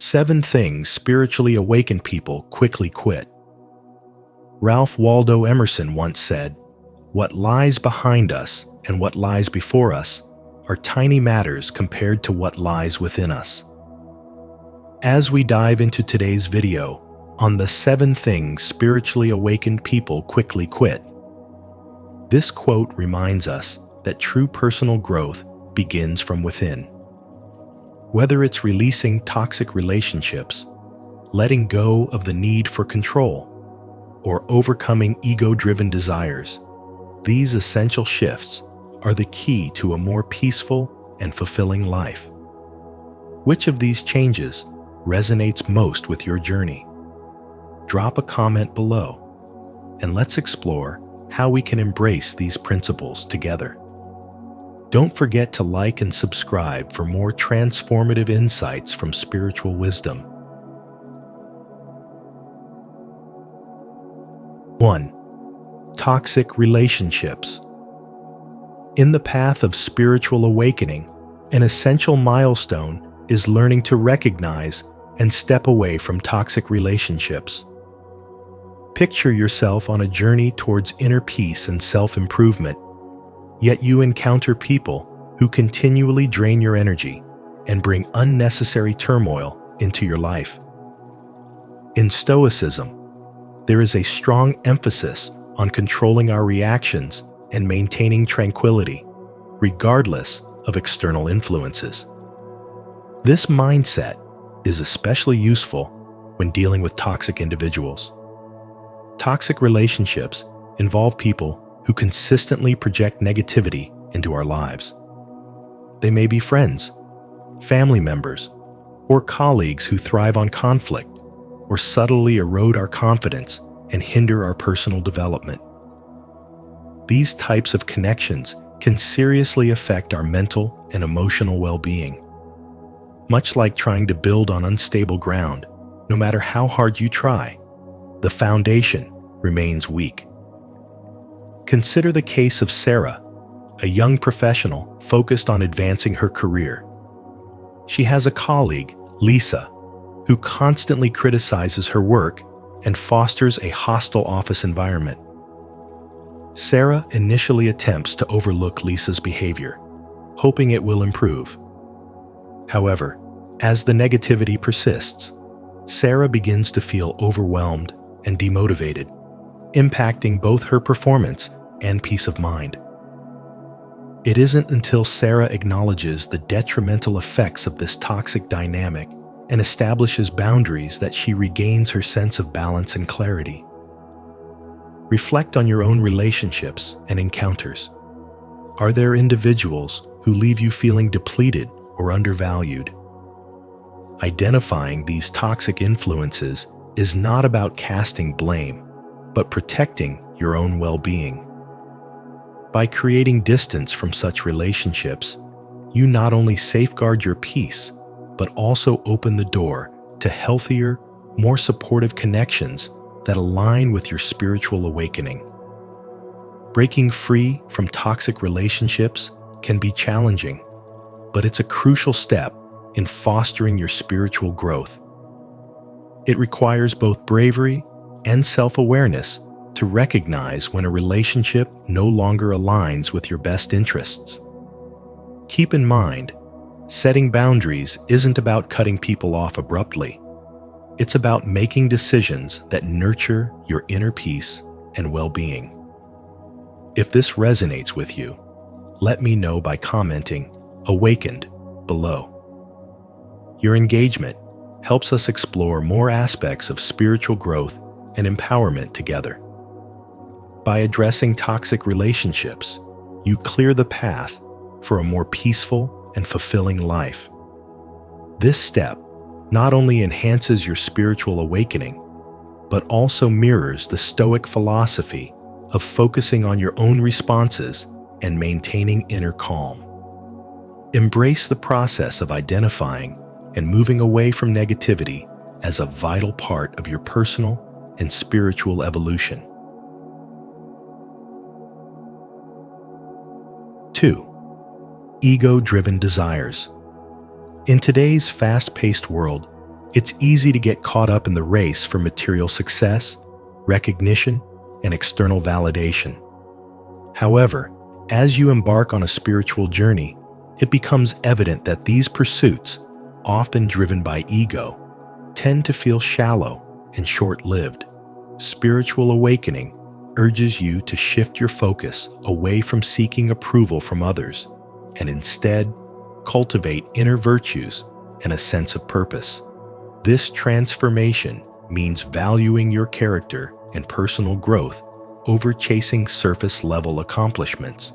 7 things spiritually awakened people quickly quit. Ralph Waldo Emerson once said, "What lies behind us and what lies before us are tiny matters compared to what lies within us." As we dive into today's video on the 7 things spiritually awakened people quickly quit, this quote reminds us that true personal growth begins from within. Whether it's releasing toxic relationships, letting go of the need for control, or overcoming ego-driven desires, these essential shifts are the key to a more peaceful and fulfilling life. Which of these changes resonates most with your journey? Drop a comment below, and let's explore how we can embrace these principles together. Don't forget to like and subscribe for more transformative insights from spiritual wisdom. 1. Toxic relationships. In the path of spiritual awakening, an essential milestone is learning to recognize and step away from toxic relationships. Picture yourself on a journey towards inner peace and self-improvement, yet you encounter people who continually drain your energy and bring unnecessary turmoil into your life. In Stoicism, there is a strong emphasis on controlling our reactions and maintaining tranquility, regardless of external influences. This mindset is especially useful when dealing with toxic individuals. Toxic relationships involve people who consistently project negativity into our lives. They may be friends, family members, or colleagues who thrive on conflict or subtly erode our confidence and hinder our personal development. These types of connections can seriously affect our mental and emotional well-being. Much like trying to build on unstable ground, no matter how hard you try, the foundation remains weak. Consider the case of Sarah, a young professional focused on advancing her career. She has a colleague, Lisa, who constantly criticizes her work and fosters a hostile office environment. Sarah initially attempts to overlook Lisa's behavior, hoping it will improve. However, as the negativity persists, Sarah begins to feel overwhelmed and demotivated, impacting both her performance and peace of mind. It isn't until Sarah acknowledges the detrimental effects of this toxic dynamic and establishes boundaries that she regains her sense of balance and clarity. Reflect on your own relationships and encounters. Are there individuals who leave you feeling depleted or undervalued? Identifying these toxic influences is not about casting blame, but protecting your own well-being. By creating distance from such relationships, you not only safeguard your peace, but also open the door to healthier, more supportive connections that align with your spiritual awakening. Breaking free from toxic relationships can be challenging, but it's a crucial step in fostering your spiritual growth. It requires both bravery and self-awareness to recognize when a relationship no longer aligns with your best interests. Keep in mind, setting boundaries isn't about cutting people off abruptly. It's about making decisions that nurture your inner peace and well-being. If this resonates with you, let me know by commenting "Awakened" below. Your engagement helps us explore more aspects of spiritual growth and empowerment together. By addressing toxic relationships, you clear the path for a more peaceful and fulfilling life. This step not only enhances your spiritual awakening, but also mirrors the Stoic philosophy of focusing on your own responses and maintaining inner calm. Embrace the process of identifying and moving away from negativity as a vital part of your personal and spiritual evolution. 2. Ego-driven desires. In today's fast-paced world, It's easy to get caught up in the race for material success, recognition, and external validation. However, as you embark on a spiritual journey, it becomes evident that these pursuits, often driven by ego, tend to feel shallow and short-lived. Spiritual awakening urges you to shift your focus away from seeking approval from others and instead cultivate inner virtues and a sense of purpose. This transformation means valuing your character and personal growth over chasing surface-level accomplishments.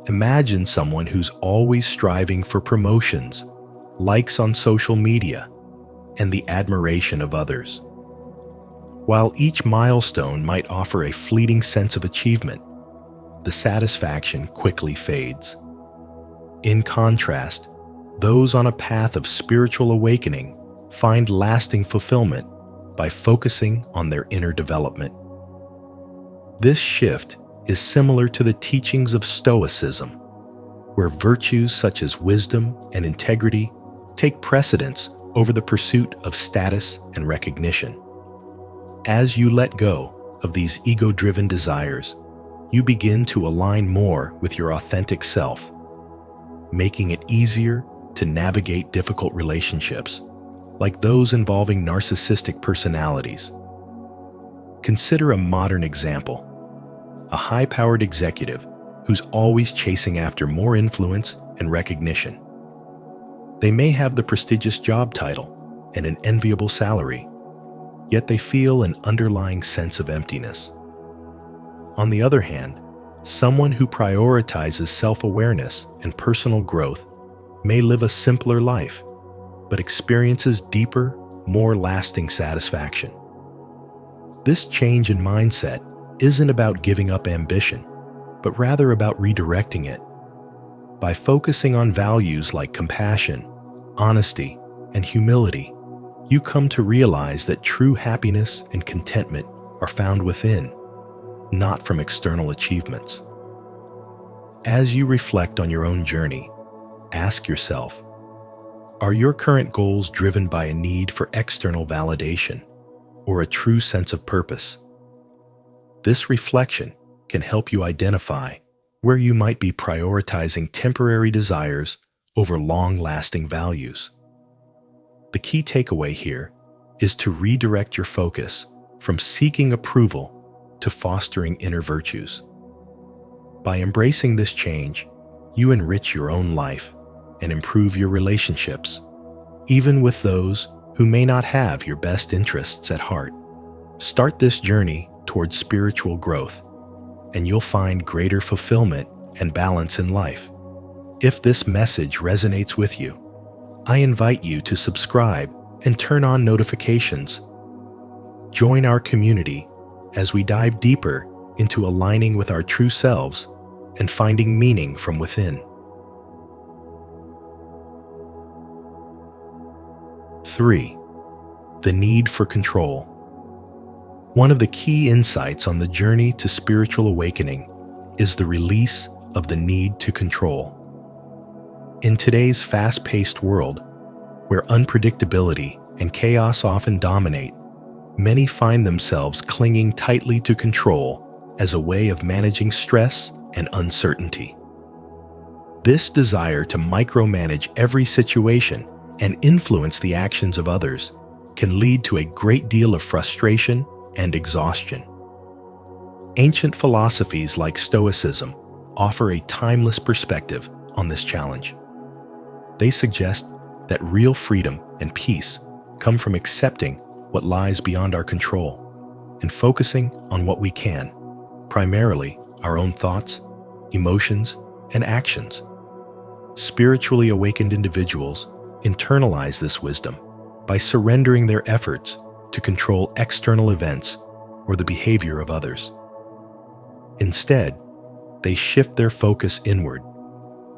Imagine someone who's always striving for promotions, likes on social media, and the admiration of others. While each milestone might offer a fleeting sense of achievement, the satisfaction quickly fades. In contrast, those on a path of spiritual awakening find lasting fulfillment by focusing on their inner development. This shift is similar to the teachings of Stoicism, where virtues such as wisdom and integrity take precedence over the pursuit of status and recognition. As you let go of these ego-driven desires, you begin to align more with your authentic self, making it easier to navigate difficult relationships, like those involving narcissistic personalities. Consider a modern example: a high-powered executive who's always chasing after more influence and recognition. They may have the prestigious job title and an enviable salary, yet they feel an underlying sense of emptiness. On the other hand, someone who prioritizes self-awareness and personal growth may live a simpler life, but experiences deeper, more lasting satisfaction. This change in mindset isn't about giving up ambition, but rather about redirecting it. By focusing on values like compassion, honesty, and humility, you come to realize that true happiness and contentment are found within, not from external achievements. As you reflect on your own journey, ask yourself, are your current goals driven by a need for external validation or a true sense of purpose? This reflection can help you identify where you might be prioritizing temporary desires over long-lasting values. The key takeaway here is to redirect your focus from seeking approval to fostering inner virtues. By embracing this change, you enrich your own life and improve your relationships, even with those who may not have your best interests at heart. Start this journey towards spiritual growth, and you'll find greater fulfillment and balance in life. If this message resonates with you, I invite you to subscribe and turn on notifications. Join our community as we dive deeper into aligning with our true selves and finding meaning from within. 3. The need for control. One of the key insights on the journey to spiritual awakening is the release of the need to control. In today's fast-paced world, where unpredictability and chaos often dominate, many find themselves clinging tightly to control as a way of managing stress and uncertainty. This desire to micromanage every situation and influence the actions of others can lead to a great deal of frustration and exhaustion. Ancient philosophies like Stoicism offer a timeless perspective on this challenge. They suggest that real freedom and peace come from accepting what lies beyond our control and focusing on what we can, primarily our own thoughts, emotions, and actions. Spiritually awakened individuals internalize this wisdom by surrendering their efforts to control external events or the behavior of others. Instead, they shift their focus inward,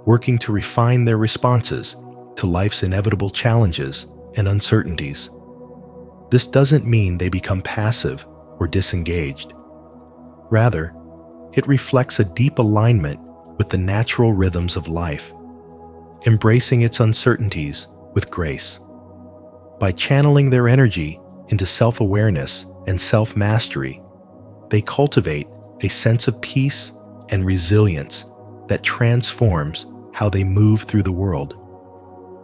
working to refine their responses to life's inevitable challenges and uncertainties. This doesn't mean they become passive or disengaged. Rather, it reflects a deep alignment with the natural rhythms of life, embracing its uncertainties with grace. By channeling their energy into self-awareness and self-mastery, they cultivate a sense of peace and resilience that transforms how they move through the world.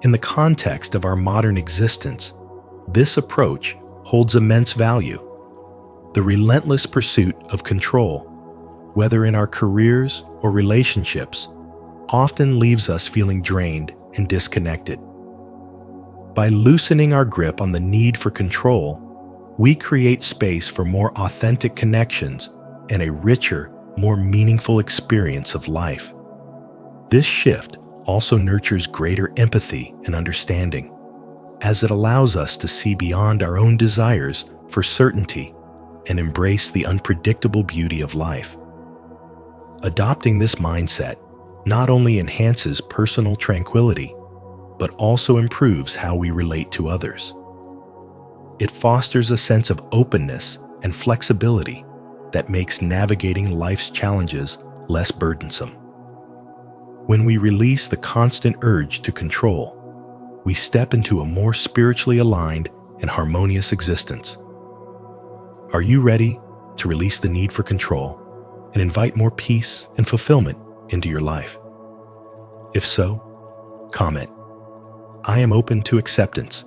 In the context of our modern existence, this approach holds immense value. The relentless pursuit of control, whether in our careers or relationships, often leaves us feeling drained and disconnected. By loosening our grip on the need for control, we create space for more authentic connections and a richer, more meaningful experience of life. This shift also nurtures greater empathy and understanding, as it allows us to see beyond our own desires for certainty and embrace the unpredictable beauty of life. Adopting this mindset not only enhances personal tranquility, but also improves how we relate to others. It fosters a sense of openness and flexibility that makes navigating life's challenges less burdensome. When we release the constant urge to control, we step into a more spiritually aligned and harmonious existence. Are you ready to release the need for control and invite more peace and fulfillment into your life? If so, comment, "I am open to acceptance,"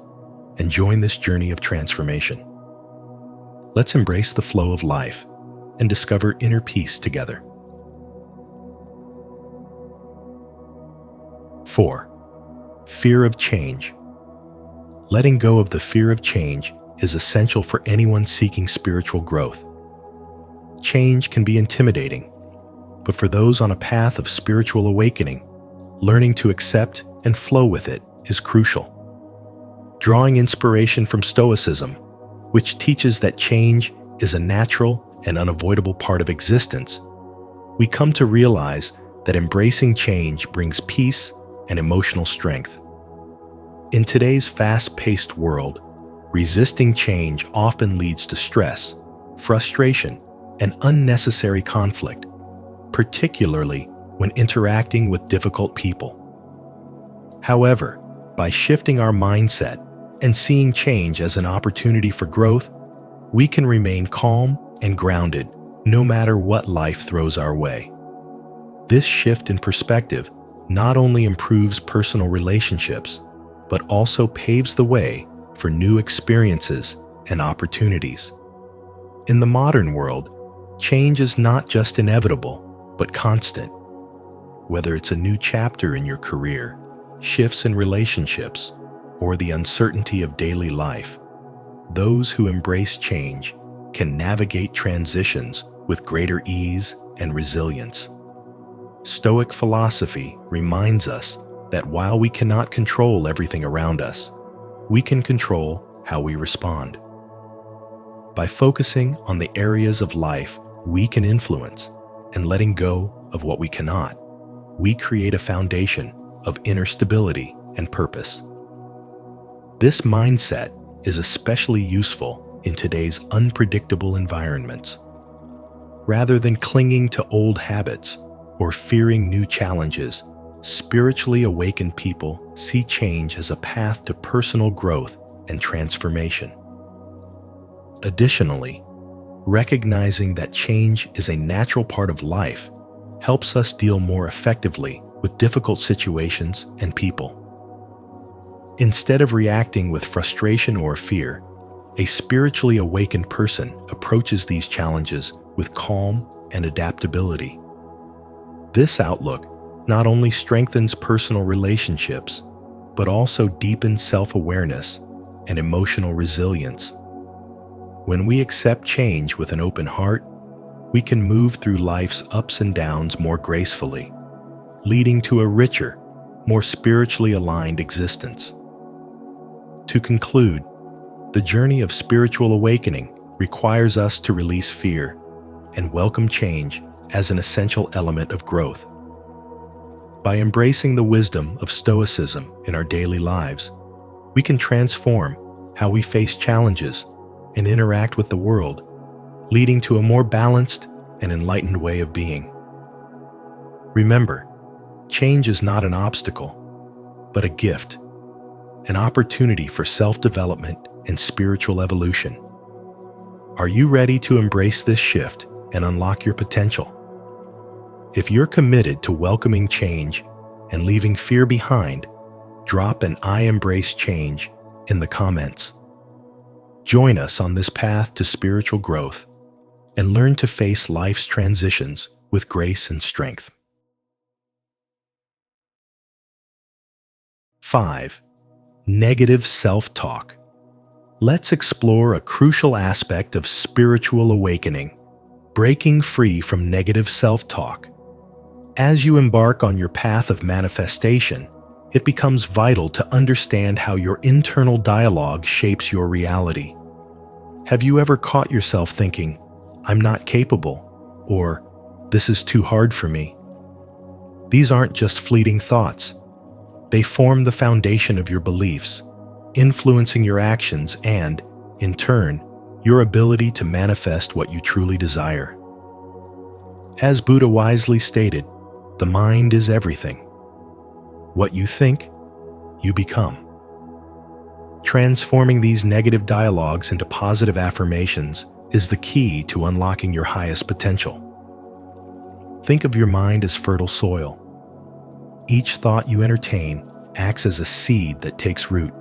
and join this journey of transformation. Let's embrace the flow of life and discover inner peace together. 4. Fear of change. Letting go of the fear of change is essential for anyone seeking spiritual growth. Change can be intimidating, but for those on a path of spiritual awakening, learning to accept and flow with it is crucial. Drawing inspiration from Stoicism, which teaches that change is a natural and unavoidable part of existence, we come to realize that embracing change brings peace and emotional strength. In today's fast-paced world, resisting change often leads to stress, frustration, and unnecessary conflict, particularly when interacting with difficult people. However, by shifting our mindset and seeing change as an opportunity for growth, we can remain calm and grounded no matter what life throws our way. This shift in perspective not only improves personal relationships, but also paves the way for new experiences and opportunities. In the modern world, change is not just inevitable, but constant. Whether it's a new chapter in your career, shifts in relationships, or the uncertainty of daily life, those who embrace change can navigate transitions with greater ease and resilience. Stoic philosophy reminds us that while we cannot control everything around us, we can control how we respond. By focusing on the areas of life we can influence and letting go of what we cannot, we create a foundation of inner stability and purpose. This mindset is especially useful in today's unpredictable environments. Rather than clinging to old habits or fearing new challenges, spiritually awakened people see change as a path to personal growth and transformation. Additionally, recognizing that change is a natural part of life helps us deal more effectively with difficult situations and people. Instead of reacting with frustration or fear, a spiritually awakened person approaches these challenges with calm and adaptability. This outlook not only strengthens personal relationships, but also deepens self-awareness and emotional resilience. When we accept change with an open heart, we can move through life's ups and downs more gracefully, leading to a richer, more spiritually aligned existence. To conclude, the journey of spiritual awakening requires us to release fear and welcome change as an essential element of growth. By embracing the wisdom of Stoicism in our daily lives, we can transform how we face challenges and interact with the world, leading to a more balanced and enlightened way of being. Remember, change is not an obstacle, but a gift. an opportunity for self-development and spiritual evolution. Are you ready to embrace this shift and unlock your potential? If you're committed to welcoming change and leaving fear behind, drop an "I embrace change" in the comments. Join us on this path to spiritual growth and learn to face life's transitions with grace and strength. 5. Negative self-talk. Let's explore a crucial aspect of spiritual awakening: breaking free from negative self-talk. As you embark on your path of manifestation, it becomes vital to understand how your internal dialogue shapes your reality. Have you ever caught yourself thinking, "I'm not capable," or "this is too hard for me"? These aren't just fleeting thoughts. They form the foundation of your beliefs, influencing your actions and, in turn, your ability to manifest what you truly desire. As Buddha wisely stated, the mind is everything. What you think, you become. Transforming these negative dialogues into positive affirmations is the key to unlocking your highest potential. Think of your mind as fertile soil. Each thought you entertain acts as a seed that takes root.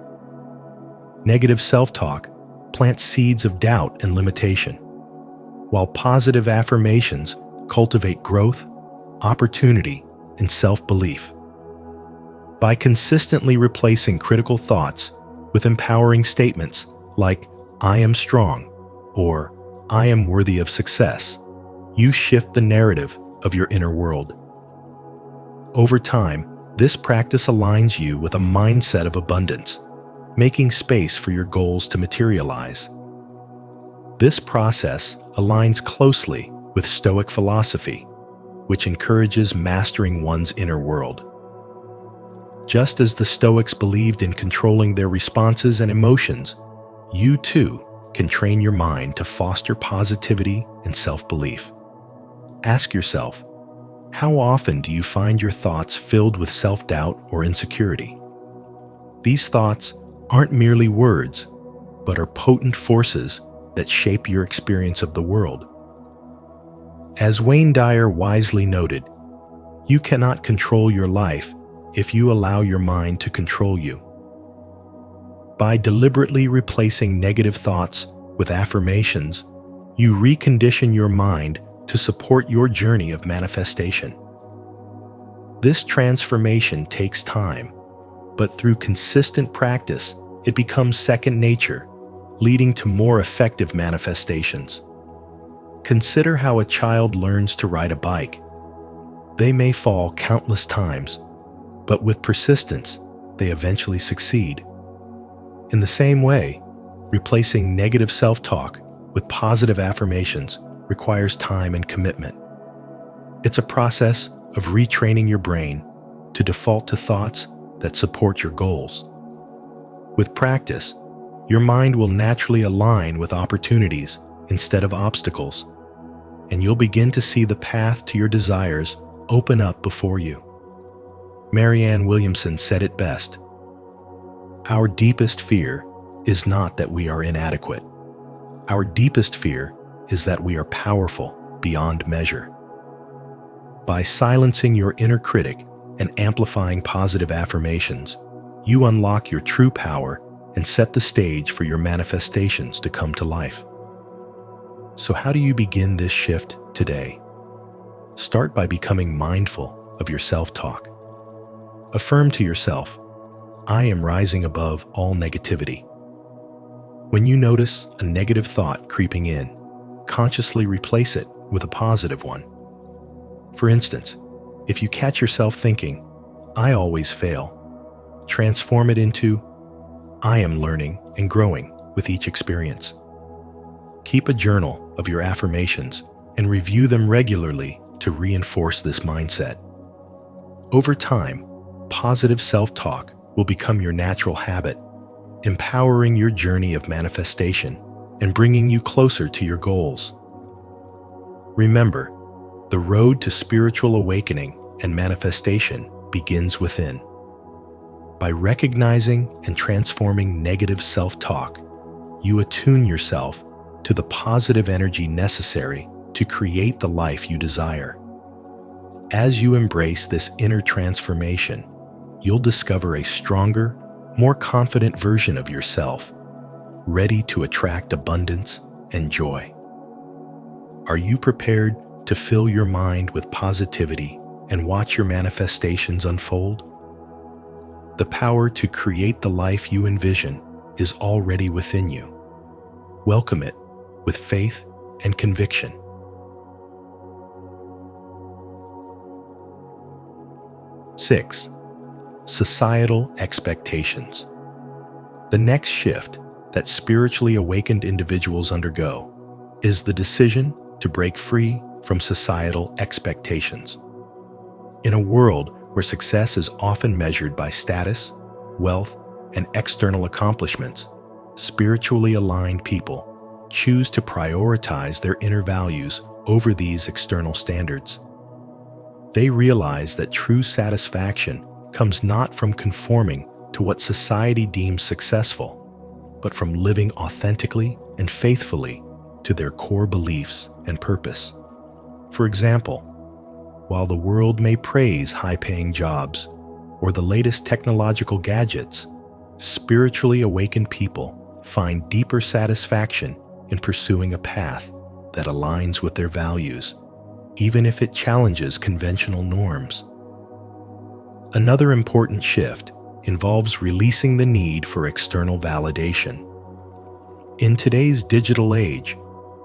Negative self-talk plants seeds of doubt and limitation, while positive affirmations cultivate growth, opportunity, and self-belief. By consistently replacing critical thoughts with empowering statements like "I am strong" or "I am worthy of success," you shift the narrative of your inner world. Over time, this practice aligns you with a mindset of abundance, making space for your goals to materialize. This process aligns closely with Stoic philosophy, which encourages mastering one's inner world. Just as the Stoics believed in controlling their responses and emotions, you too can train your mind to foster positivity and self-belief. Ask yourself, how often do you find your thoughts filled with self-doubt or insecurity? These thoughts aren't merely words, but are potent forces that shape your experience of the world. As Wayne Dyer wisely noted, you cannot control your life if you allow your mind to control you. By deliberately replacing negative thoughts with affirmations, you recondition your mind to support your journey of manifestation. This transformation takes time, but through consistent practice, it becomes second nature, leading to more effective manifestations. Consider how a child learns to ride a bike. They may fall countless times, but with persistence, they eventually succeed. In the same way, replacing negative self-talk with positive affirmations requires time and commitment. It's a process of retraining your brain to default to thoughts that support your goals. With practice, your mind will naturally align with opportunities instead of obstacles, and you'll begin to see the path to your desires open up before you. Marianne Williamson said it best: "Our deepest fear is not that we are inadequate. Our deepest fear is that we are powerful beyond measure." By silencing your inner critic and amplifying positive affirmations, you unlock your true power and set the stage for your manifestations to come to life. So how do you begin this shift today? Start by becoming mindful of your self-talk. Affirm to yourself, "I am rising above all negativity." When you notice a negative thought creeping in, consciously replace it with a positive one. For instance, if you catch yourself thinking, "I always fail," transform it into, "I am learning and growing with each experience." Keep a journal of your affirmations and review them regularly to reinforce this mindset. Over time, positive self-talk will become your natural habit, empowering your journey of manifestation and bringing you closer to your goals. Remember, the road to spiritual awakening and manifestation begins within. By recognizing and transforming negative self-talk, you attune yourself to the positive energy necessary to create the life you desire. As you embrace this inner transformation, you'll discover a stronger, more confident version of yourself, ready to attract abundance and joy. Are you prepared to fill your mind with positivity and watch your manifestations unfold? The power to create the life you envision is already within you. Welcome it with faith and conviction. 6. Societal expectations. The next shift that spiritually awakened individuals undergo is the decision to break free from societal expectations. In a world where success is often measured by status, wealth, and external accomplishments, spiritually aligned people choose to prioritize their inner values over these external standards. They realize that true satisfaction comes not from conforming to what society deems successful, but from living authentically and faithfully to their core beliefs and purpose. For example, while the world may praise high-paying jobs or the latest technological gadgets, spiritually awakened people find deeper satisfaction in pursuing a path that aligns with their values, even if it challenges conventional norms. Another important shift involves releasing the need for external validation. In today's digital age,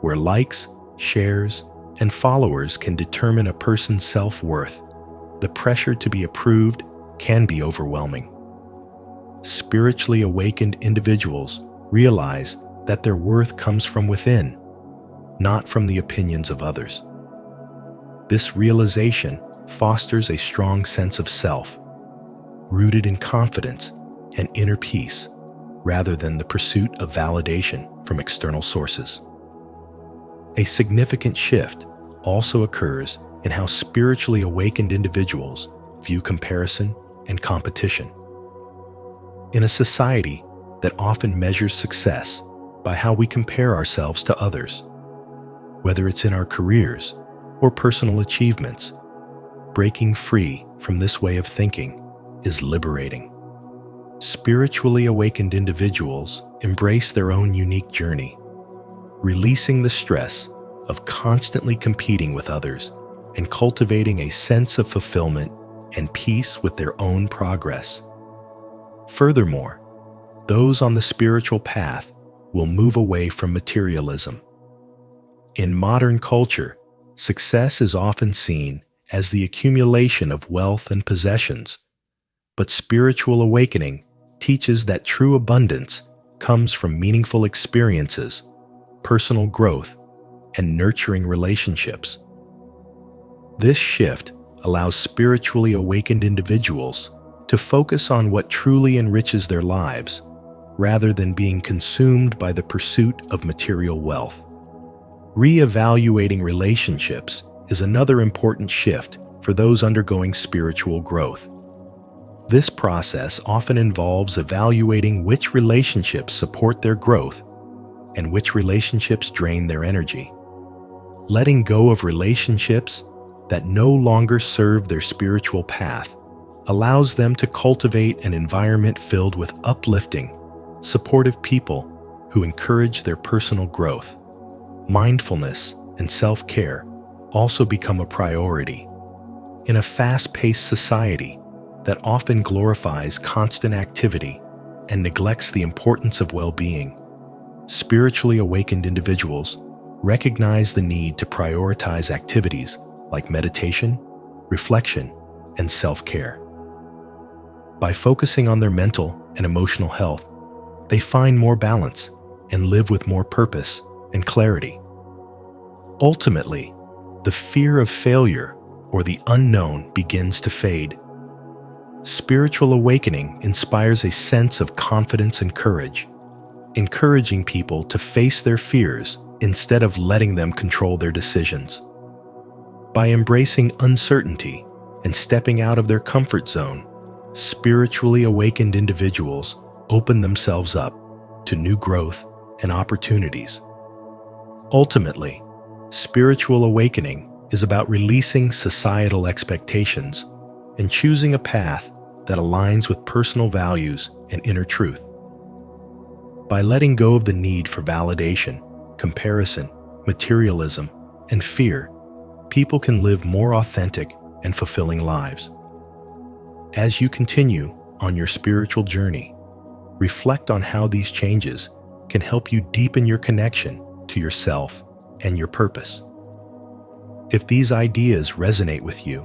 where likes, shares, and followers can determine a person's self-worth, the pressure to be approved can be overwhelming. Spiritually awakened individuals realize that their worth comes from within, not from the opinions of others. This realization fosters a strong sense of self, rooted in confidence and inner peace, rather than the pursuit of validation from external sources. A significant shift also occurs in how spiritually awakened individuals view comparison and competition. In a society that often measures success by how we compare ourselves to others, whether it's in our careers or personal achievements, breaking free from this way of thinking is liberating. Spiritually awakened individuals embrace their own unique journey, releasing the stress of constantly competing with others and cultivating a sense of fulfillment and peace with their own progress. Furthermore, those on the spiritual path will move away from materialism. In modern culture, success is often seen as the accumulation of wealth and possessions, but spiritual awakening teaches that true abundance comes from meaningful experiences, personal growth, and nurturing relationships. This shift allows spiritually awakened individuals to focus on what truly enriches their lives, rather than being consumed by the pursuit of material wealth. Reevaluating relationships is another important shift for those undergoing spiritual growth. This process often involves evaluating which relationships support their growth and which relationships drain their energy. Letting go of relationships that no longer serve their spiritual path allows them to cultivate an environment filled with uplifting, supportive people who encourage their personal growth. Mindfulness and self-care also become a priority. In a fast-paced society that often glorifies constant activity and neglects the importance of well-being, spiritually awakened individuals recognize the need to prioritize activities like meditation, reflection, and self-care. By focusing on their mental and emotional health, they find more balance and live with more purpose and clarity. Ultimately, the fear of failure or the unknown begins to fade. Spiritual awakening inspires a sense of confidence and courage, encouraging people to face their fears instead of letting them control their decisions. By embracing uncertainty and stepping out of their comfort zone, spiritually awakened individuals open themselves up to new growth and opportunities. Ultimately, spiritual awakening is about releasing societal expectations and choosing a path that aligns with personal values and inner truth. By letting go of the need for validation, comparison, materialism, and fear, people can live more authentic and fulfilling lives. As you continue on your spiritual journey, reflect on how these changes can help you deepen your connection to yourself and your purpose. If these ideas resonate with you,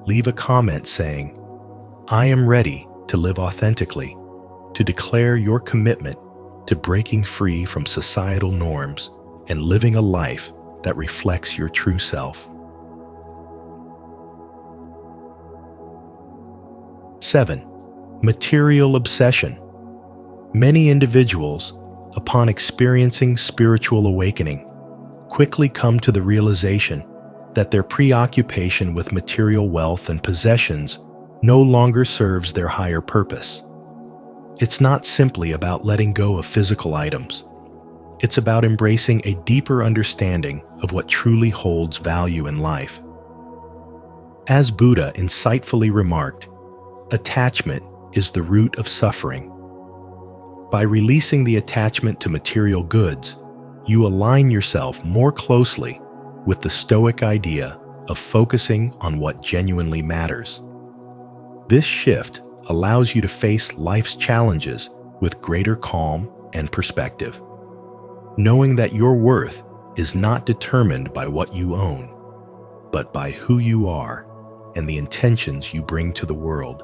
leave a comment saying, "I am ready to live authentically," to declare your commitment to breaking free from societal norms and living a life that reflects your true self. 7. Material obsession. Many individuals, upon experiencing spiritual awakening, quickly come to the realization that their preoccupation with material wealth and possessions no longer serves their higher purpose. It's not simply about letting go of physical items. It's about embracing a deeper understanding of what truly holds value in life. As Buddha insightfully remarked, attachment is the root of suffering. By releasing the attachment to material goods, you align yourself more closely with the Stoic idea of focusing on what genuinely matters. This shift allows you to face life's challenges with greater calm and perspective, knowing that your worth is not determined by what you own, but by who you are and the intentions you bring to the world.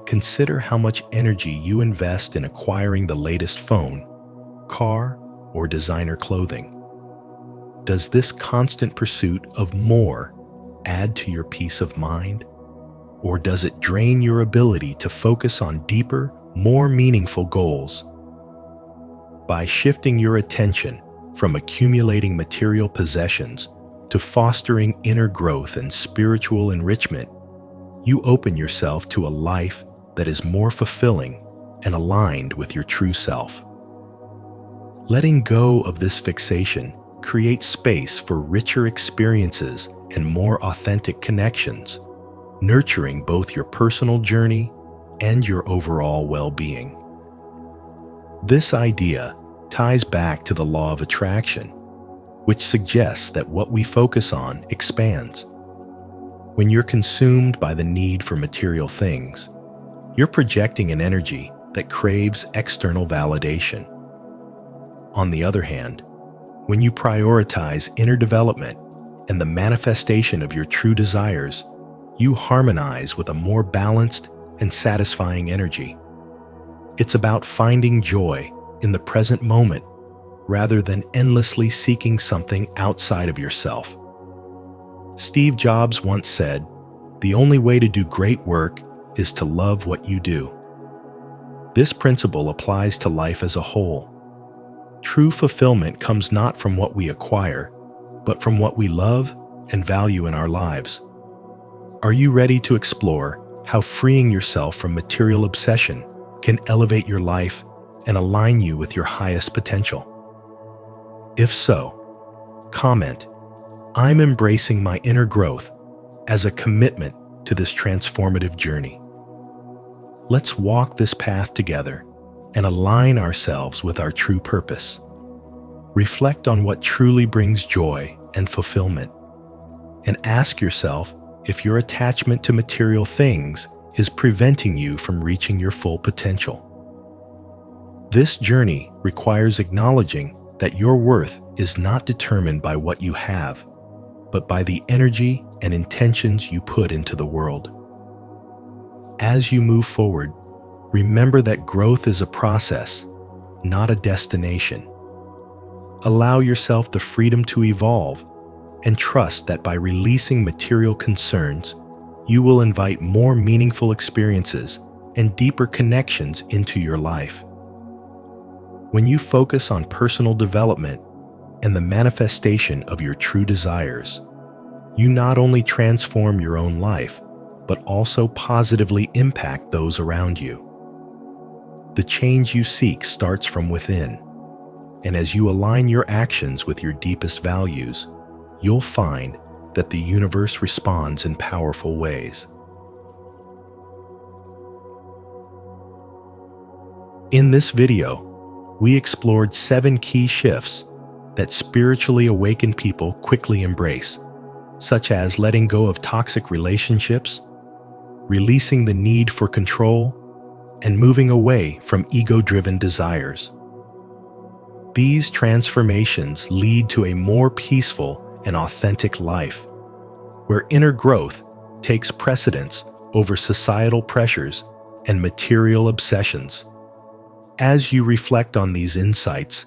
Consider how much energy you invest in acquiring the latest phone, car, or designer clothing. Does this constant pursuit of more add to your peace of mind? Or does it drain your ability to focus on deeper, more meaningful goals? By shifting your attention from accumulating material possessions to fostering inner growth and spiritual enrichment, you open yourself to a life that is more fulfilling and aligned with your true self. Letting go of this fixation creates space for richer experiences and more authentic connections, nurturing both your personal journey and your overall well-being. This idea ties back to the law of attraction, which suggests that what we focus on expands. When you're consumed by the need for material things, you're projecting an energy that craves external validation. On the other hand, when you prioritize inner development and the manifestation of your true desires, you harmonize with a more balanced and satisfying energy. It's about finding joy in the present moment rather than endlessly seeking something outside of yourself. Steve Jobs once said, "The only way to do great work is to love what you do." This principle applies to life as a whole. True fulfillment comes not from what we acquire, but from what we love and value in our lives. Are you ready to explore how freeing yourself from material obsession can elevate your life and align you with your highest potential? If so, comment, "I'm embracing my inner growth," as a commitment to this transformative journey. Let's walk this path together and align ourselves with our true purpose. Reflect on what truly brings joy and fulfillment, and ask yourself if your attachment to material things is preventing you from reaching your full potential. This journey requires acknowledging that your worth is not determined by what you have, but by the energy and intentions you put into the world. As you move forward, remember that growth is a process, not a destination. Allow yourself the freedom to evolve and trust that by releasing material concerns, you will invite more meaningful experiences and deeper connections into your life. When you focus on personal development and the manifestation of your true desires, you not only transform your own life, but also positively impact those around you. The change you seek starts from within, and as you align your actions with your deepest values, you'll find that the universe responds in powerful ways. In this video, we explored 7 key shifts that spiritually awakened people quickly embrace, such as letting go of toxic relationships, releasing the need for control, and moving away from ego-driven desires. These transformations lead to a more peaceful and authentic life, where inner growth takes precedence over societal pressures and material obsessions. As you reflect on these insights,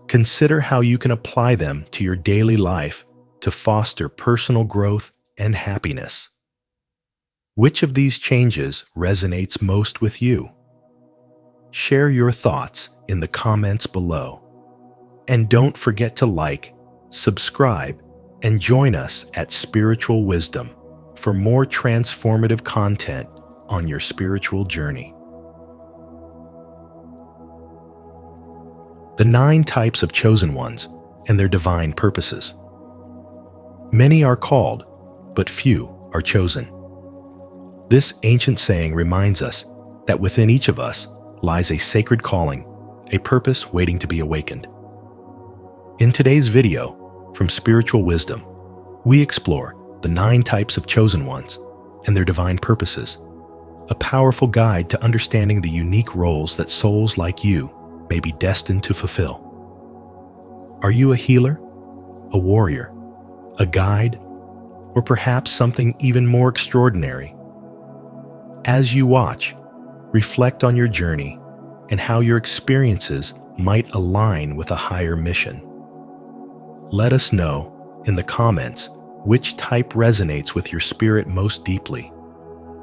consider how you can apply them to your daily life to foster personal growth and happiness. Which of these changes resonates most with you? Share your thoughts in the comments below. And don't forget to like, subscribe, and join us at Spiritual Wisdom for more transformative content on your spiritual journey. The 9 types of chosen ones and their divine purposes. Many are called, but few are chosen. This ancient saying reminds us that within each of us lies a sacred calling, a purpose waiting to be awakened. In today's video, from Spiritual Wisdom, we explore the 9 types of chosen ones and their divine purposes, a powerful guide to understanding the unique roles that souls like you may be destined to fulfill. Are you a healer, a warrior, a guide, or perhaps something even more extraordinary? As you watch, reflect on your journey and how your experiences might align with a higher mission. Let us know in the comments which type resonates with your spirit most deeply.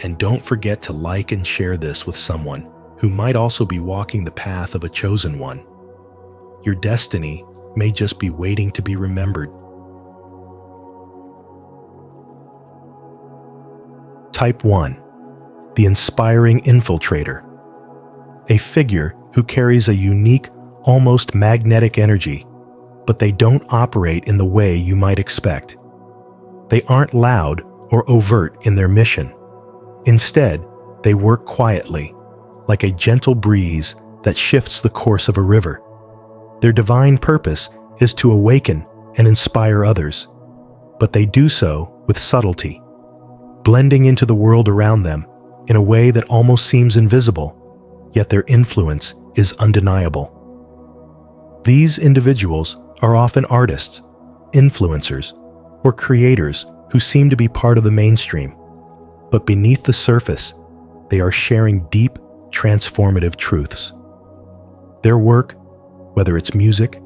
And don't forget to like and share this with someone who might also be walking the path of a chosen one. Your destiny may just be waiting to be remembered. Type 1. The inspiring infiltrator. A figure who carries a unique, almost magnetic energy, but they don't operate in the way you might expect. They aren't loud or overt in their mission. Instead, they work quietly, like a gentle breeze that shifts the course of a river. Their divine purpose is to awaken and inspire others, but they do so with subtlety, blending into the world around them in a way that almost seems invisible, yet their influence is undeniable. These individuals are often artists, influencers, or creators who seem to be part of the mainstream, but beneath the surface, they are sharing deep, transformative truths. Their work, whether it's music,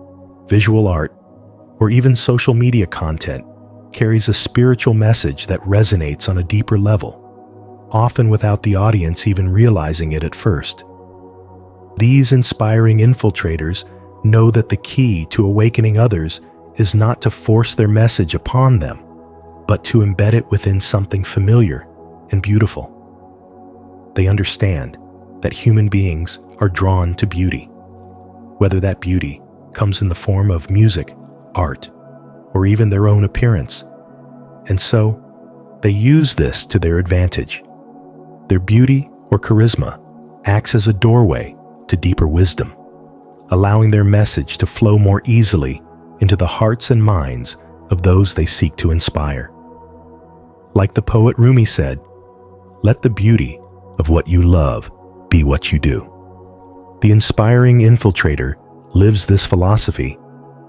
visual art, or even social media content, carries a spiritual message that resonates on a deeper level, often without the audience even realizing it at first. These inspiring infiltrators know that the key to awakening others is not to force their message upon them, but to embed it within something familiar and beautiful. They understand that human beings are drawn to beauty, whether that beauty comes in the form of music, art, or even their own appearance. And so, they use this to their advantage. Their beauty or charisma acts as a doorway to deeper wisdom, allowing their message to flow more easily into the hearts and minds of those they seek to inspire. Like the poet Rumi said, "Let the beauty of what you love be what you do." The inspiring infiltrator lives this philosophy,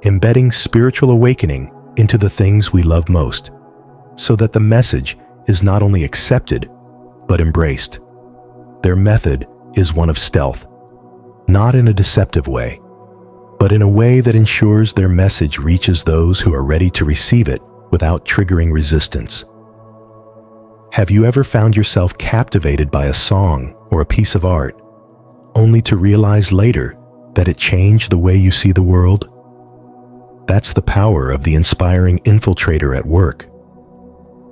embedding spiritual awakening into the things we love most, so that the message is not only accepted, but embraced. Their method is one of stealth, not in a deceptive way, but in a way that ensures their message reaches those who are ready to receive it without triggering resistance. Have you ever found yourself captivated by a song or a piece of art, only to realize later that it changed the way you see the world? That's the power of the inspiring infiltrator at work.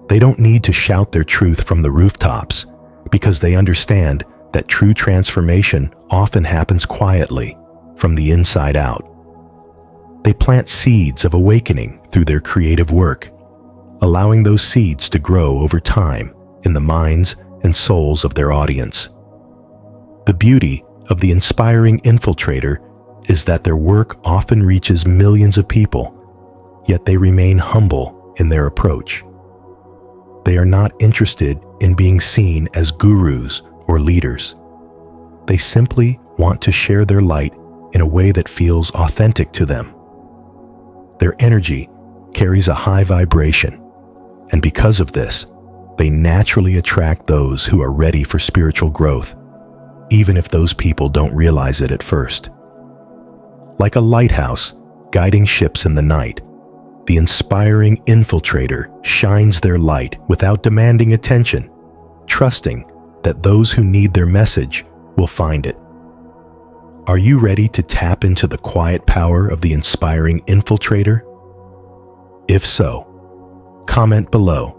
They don't need to shout their truth from the rooftops because they understand that true transformation often happens quietly, from the inside out. They plant seeds of awakening through their creative work, allowing those seeds to grow over time in the minds and souls of their audience. The beauty of the inspiring infiltrator is that their work often reaches millions of people, yet they remain humble in their approach. They are not interested in being seen as gurus or leaders. They simply want to share their light in a way that feels authentic to them. Their energy carries a high vibration, and because of this, they naturally attract those who are ready for spiritual growth, even if those people don't realize it at first. Like a lighthouse guiding ships in the night, the inspiring infiltrator shines their light without demanding attention, trusting that those who need their message will find it. Are you ready to tap into the quiet power of the inspiring infiltrator? If so, comment below.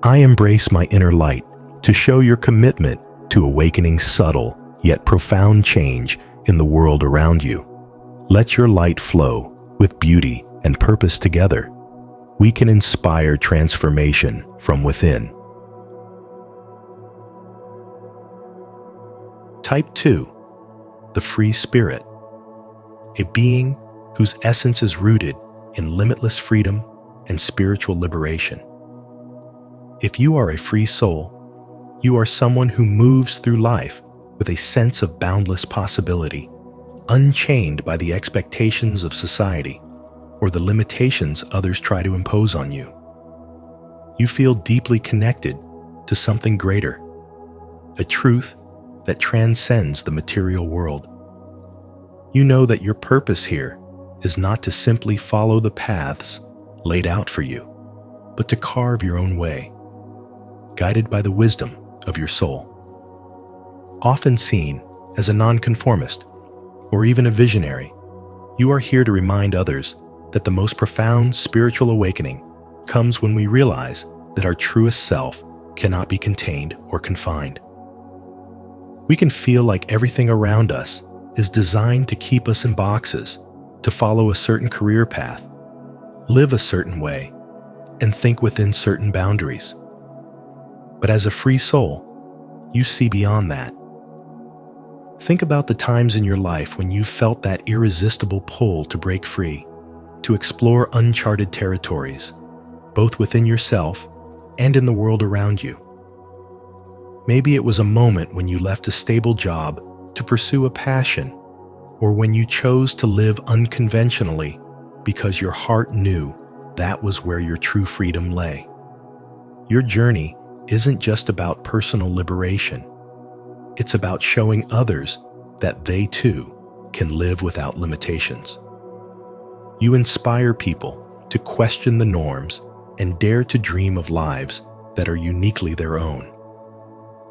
I embrace my inner light to show your commitment to awakening subtle yet profound change in the world around you. Let your light flow with beauty and purpose together. We can inspire transformation from within. Type 2. The free spirit. A being whose essence is rooted in limitless freedom and spiritual liberation. If you are a free soul, you are someone who moves through life with a sense of boundless possibility, unchained by the expectations of society or the limitations others try to impose on you. You feel deeply connected to something greater, a truth that transcends the material world. You know that your purpose here is not to simply follow the paths laid out for you, but to carve your own way, guided by the wisdom of your soul. Often seen as a nonconformist or even a visionary, you are here to remind others that the most profound spiritual awakening comes when we realize that our truest self cannot be contained or confined. We can feel like everything around us is designed to keep us in boxes, to follow a certain career path, live a certain way, and think within certain boundaries. But as a free soul, you see beyond that. Think about the times in your life when you felt that irresistible pull to break free, to explore uncharted territories, both within yourself and in the world around you. Maybe it was a moment when you left a stable job to pursue a passion, or when you chose to live unconventionally because your heart knew that was where your true freedom lay. Your journey isn't just about personal liberation. It's about showing others that they too can live without limitations. You inspire people to question the norms and dare to dream of lives that are uniquely their own.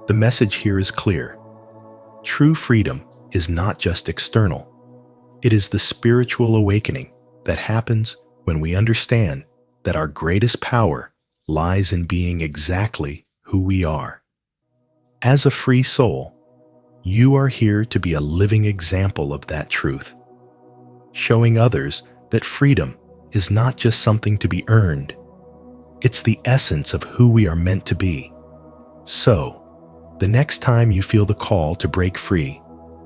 The message here is clear. True freedom is not just external. It is the spiritual awakening that happens when we understand that our greatest power lies in being exactly who we are. As a free soul, you are here to be a living example of that truth, showing others that freedom is not just something to be earned. It's the essence of who we are meant to be. So, the next time you feel the call to break free,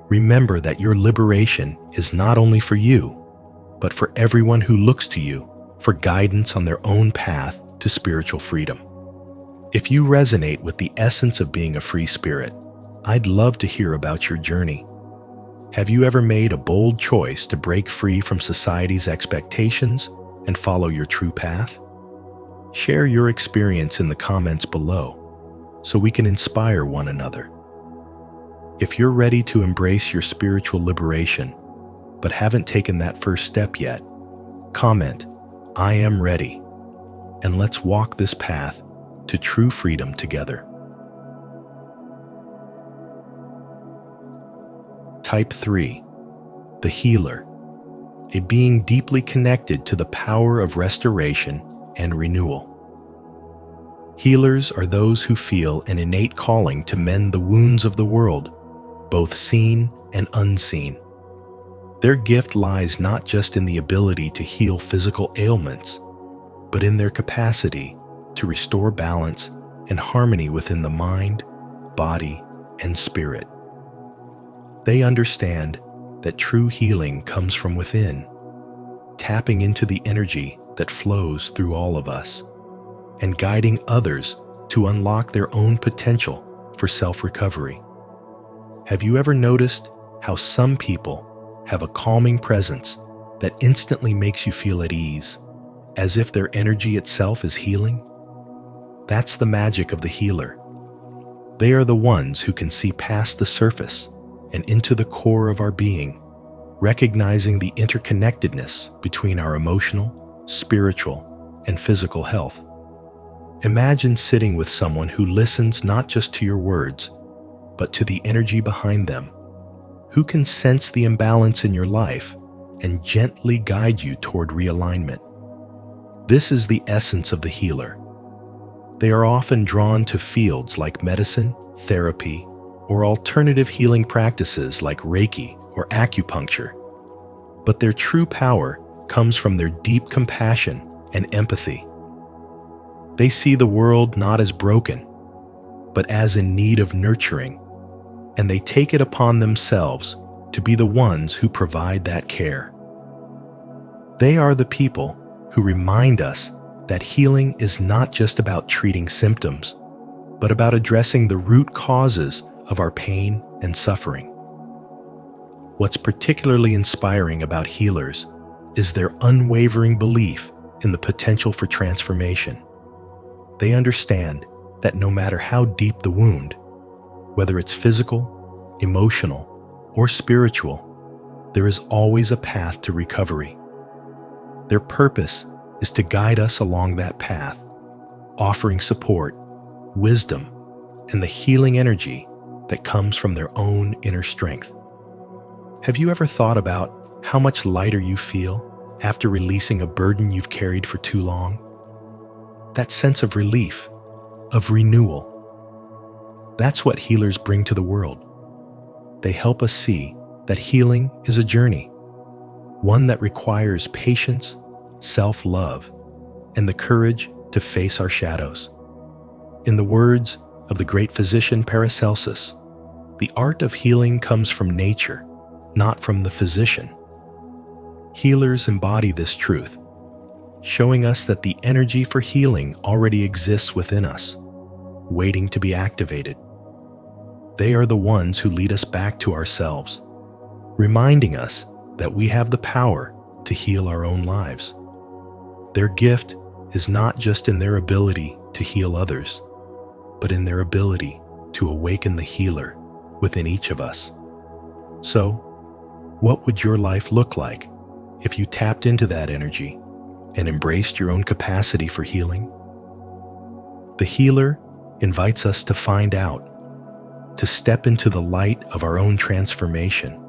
remember that your liberation is not only for you, but for everyone who looks to you for guidance on their own path to spiritual freedom. If you resonate with the essence of being a free spirit, I'd love to hear about your journey. Have you ever made a bold choice to break free from society's expectations and follow your true path? Share your experience in the comments below so we can inspire one another. If you're ready to embrace your spiritual liberation, but haven't taken that first step yet, comment, "I am ready," and let's walk this path to true freedom together. Type 3. The healer. A being deeply connected to the power of restoration and renewal. Healers are those who feel an innate calling to mend the wounds of the world, both seen and unseen. Their gift lies not just in the ability to heal physical ailments, but in their capacity to restore balance and harmony within the mind, body, and spirit. They understand that true healing comes from within, tapping into the energy that flows through all of us, and guiding others to unlock their own potential for self-recovery. Have you ever noticed how some people have a calming presence that instantly makes you feel at ease, as if their energy itself is healing? That's the magic of the healer. They are the ones who can see past the surface and into the core of our being, recognizing the interconnectedness between our emotional, spiritual, and physical health. Imagine sitting with someone who listens not just to your words, but to the energy behind them, who can sense the imbalance in your life and gently guide you toward realignment. This is the essence of the healer. They are often drawn to fields like medicine, therapy, or alternative healing practices like Reiki or acupuncture. But their true power comes from their deep compassion and empathy. They see the world not as broken, but as in need of nurturing, and they take it upon themselves to be the ones who provide that care. They are the people who remind us that healing is not just about treating symptoms, but about addressing the root causes of our pain and suffering. What's particularly inspiring about healers is their unwavering belief in the potential for transformation. They understand that no matter how deep the wound, whether it's physical, emotional, or spiritual, there is always a path to recovery. Their purpose is to guide us along that path, offering support, wisdom, and the healing energy that comes from their own inner strength. Have you ever thought about how much lighter you feel after releasing a burden you've carried for too long? That sense of relief, of renewal. That's what healers bring to the world. They help us see that healing is a journey, one that requires patience, self-love, and the courage to face our shadows. In the words of the great physician Paracelsus, the art of healing comes from nature, not from the physician. Healers embody this truth, showing us that the energy for healing already exists within us, waiting to be activated. They are the ones who lead us back to ourselves, reminding us that we have the power to heal our own lives. Their gift is not just in their ability to heal others, but in their ability to awaken the healer within each of us. So, what would your life look like if you tapped into that energy and embraced your own capacity for healing? The healer invites us to find out, to step into the light of our own transformation,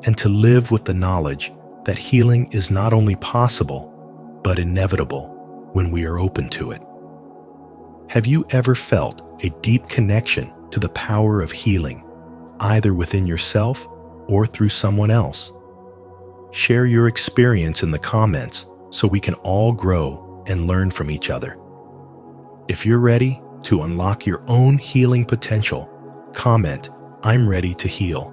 and to live with the knowledge that healing is not only possible, but inevitable when we are open to it. Have you ever felt a deep connection to the power of healing, either within yourself or through someone else? Share your experience in the comments so we can all grow and learn from each other. If you're ready to unlock your own healing potential, comment, "I'm ready to heal."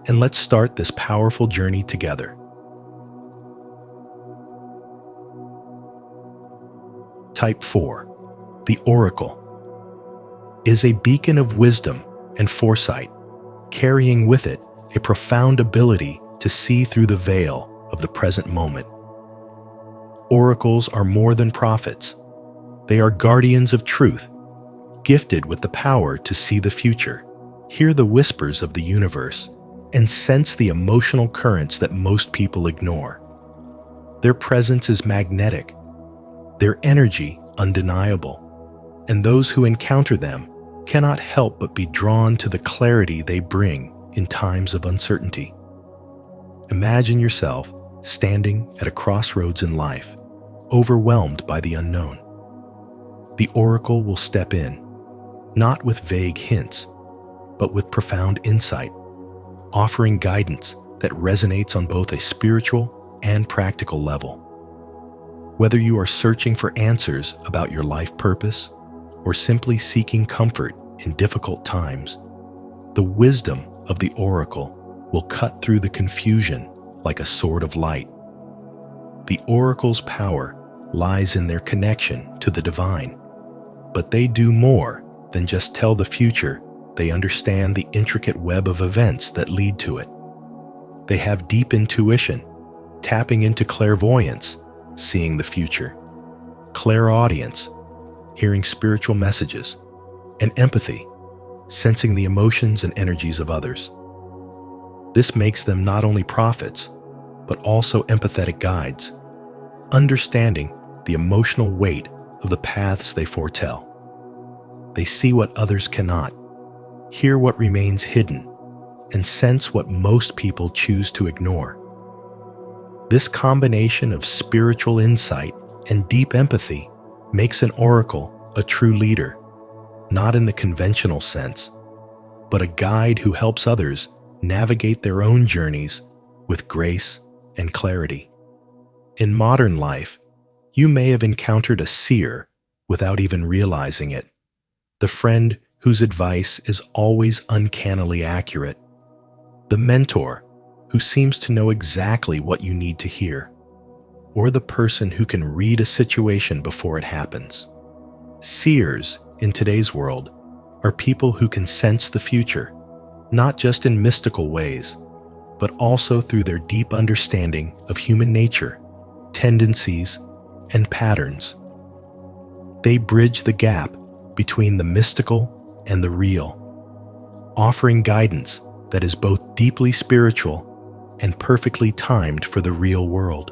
And let's start this powerful journey together. Type 4. The Oracle is a beacon of wisdom and foresight, carrying with it a profound ability to see through the veil of the present moment. Oracles are more than prophets. They are guardians of truth, gifted with the power to see the future, hear the whispers of the universe, and sense the emotional currents that most people ignore. Their presence is magnetic, their energy undeniable, and those who encounter them cannot help but be drawn to the clarity they bring in times of uncertainty. Imagine yourself standing at a crossroads in life, overwhelmed by the unknown. the oracle will step in, not with vague hints, but with profound insight, offering guidance that resonates on both a spiritual and practical level. Whether you are searching for answers about your life purpose or simply seeking comfort in difficult times, the wisdom of the oracle will cut through the confusion like a sword of light. The oracle's power lies in their connection to the divine, but they do more than just tell the future. They understand the intricate web of events that lead to it. They have deep intuition, tapping into clairvoyance, seeing the future, clairaudience, hearing spiritual messages, and empathy, sensing the emotions and energies of others. This makes them not only prophets, but also empathetic guides, understanding the emotional weight of the paths they foretell. They see what others cannot, hear what remains hidden, and sense what most people choose to ignore. This combination of spiritual insight and deep empathy makes an oracle a true leader, not in the conventional sense, but a guide who helps others navigate their own journeys with grace and clarity. In modern life, you may have encountered a seer without even realizing it, the friend whose advice is always uncannily accurate, the mentor who seems to know exactly what you need to hear, or the person who can read a situation before it happens. Seers in today's world are people who can sense the future, not just in mystical ways, but also through their deep understanding of human nature, tendencies, and patterns. They bridge the gap between the mystical and the real, offering guidance that is both deeply spiritual and perfectly timed for the real world.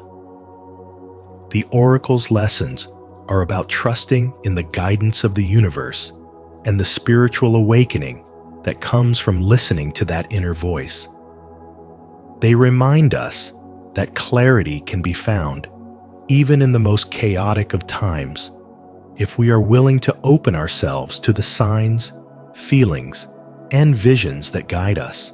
The oracle's lessons are about trusting in the guidance of the universe and the spiritual awakening that comes from listening to that inner voice. They remind us that clarity can be found even in the most chaotic of times if we are willing to open ourselves to the signs, feelings, and visions that guide us.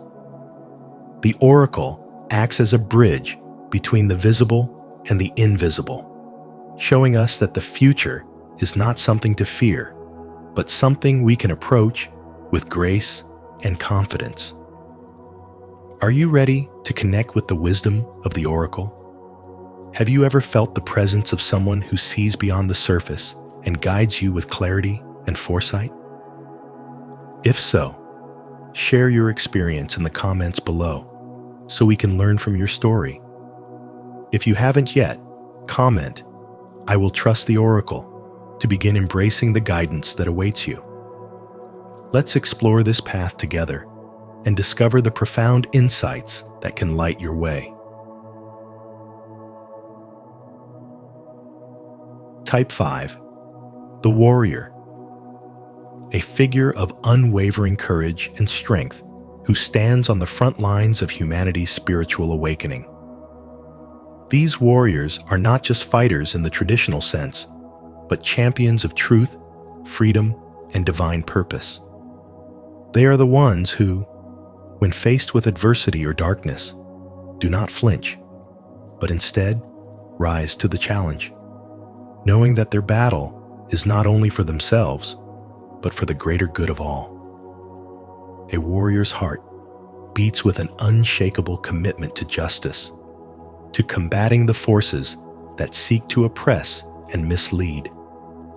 The oracle acts as a bridge between the visible and the invisible, showing us that the future is not something to fear, but something we can approach with grace and confidence. Are you ready to connect with the wisdom of the oracle? Have you ever felt the presence of someone who sees beyond the surface and guides you with clarity and foresight? If so, share your experience in the comments below so we can learn from your story. If you haven't yet, comment, "I will trust the oracle," to begin embracing the guidance that awaits you. Let's explore this path together and discover the profound insights that can light your way. Type 5. The Warrior. A figure of unwavering courage and strength who stands on the front lines of humanity's spiritual awakening. These warriors are not just fighters in the traditional sense, but champions of truth, freedom, and divine purpose. They are the ones who, when faced with adversity or darkness, do not flinch, but instead rise to the challenge, knowing that their battle is not only for themselves, but for the greater good of all. A warrior's heart beats with an unshakable commitment to justice, to combating the forces that seek to oppress and mislead,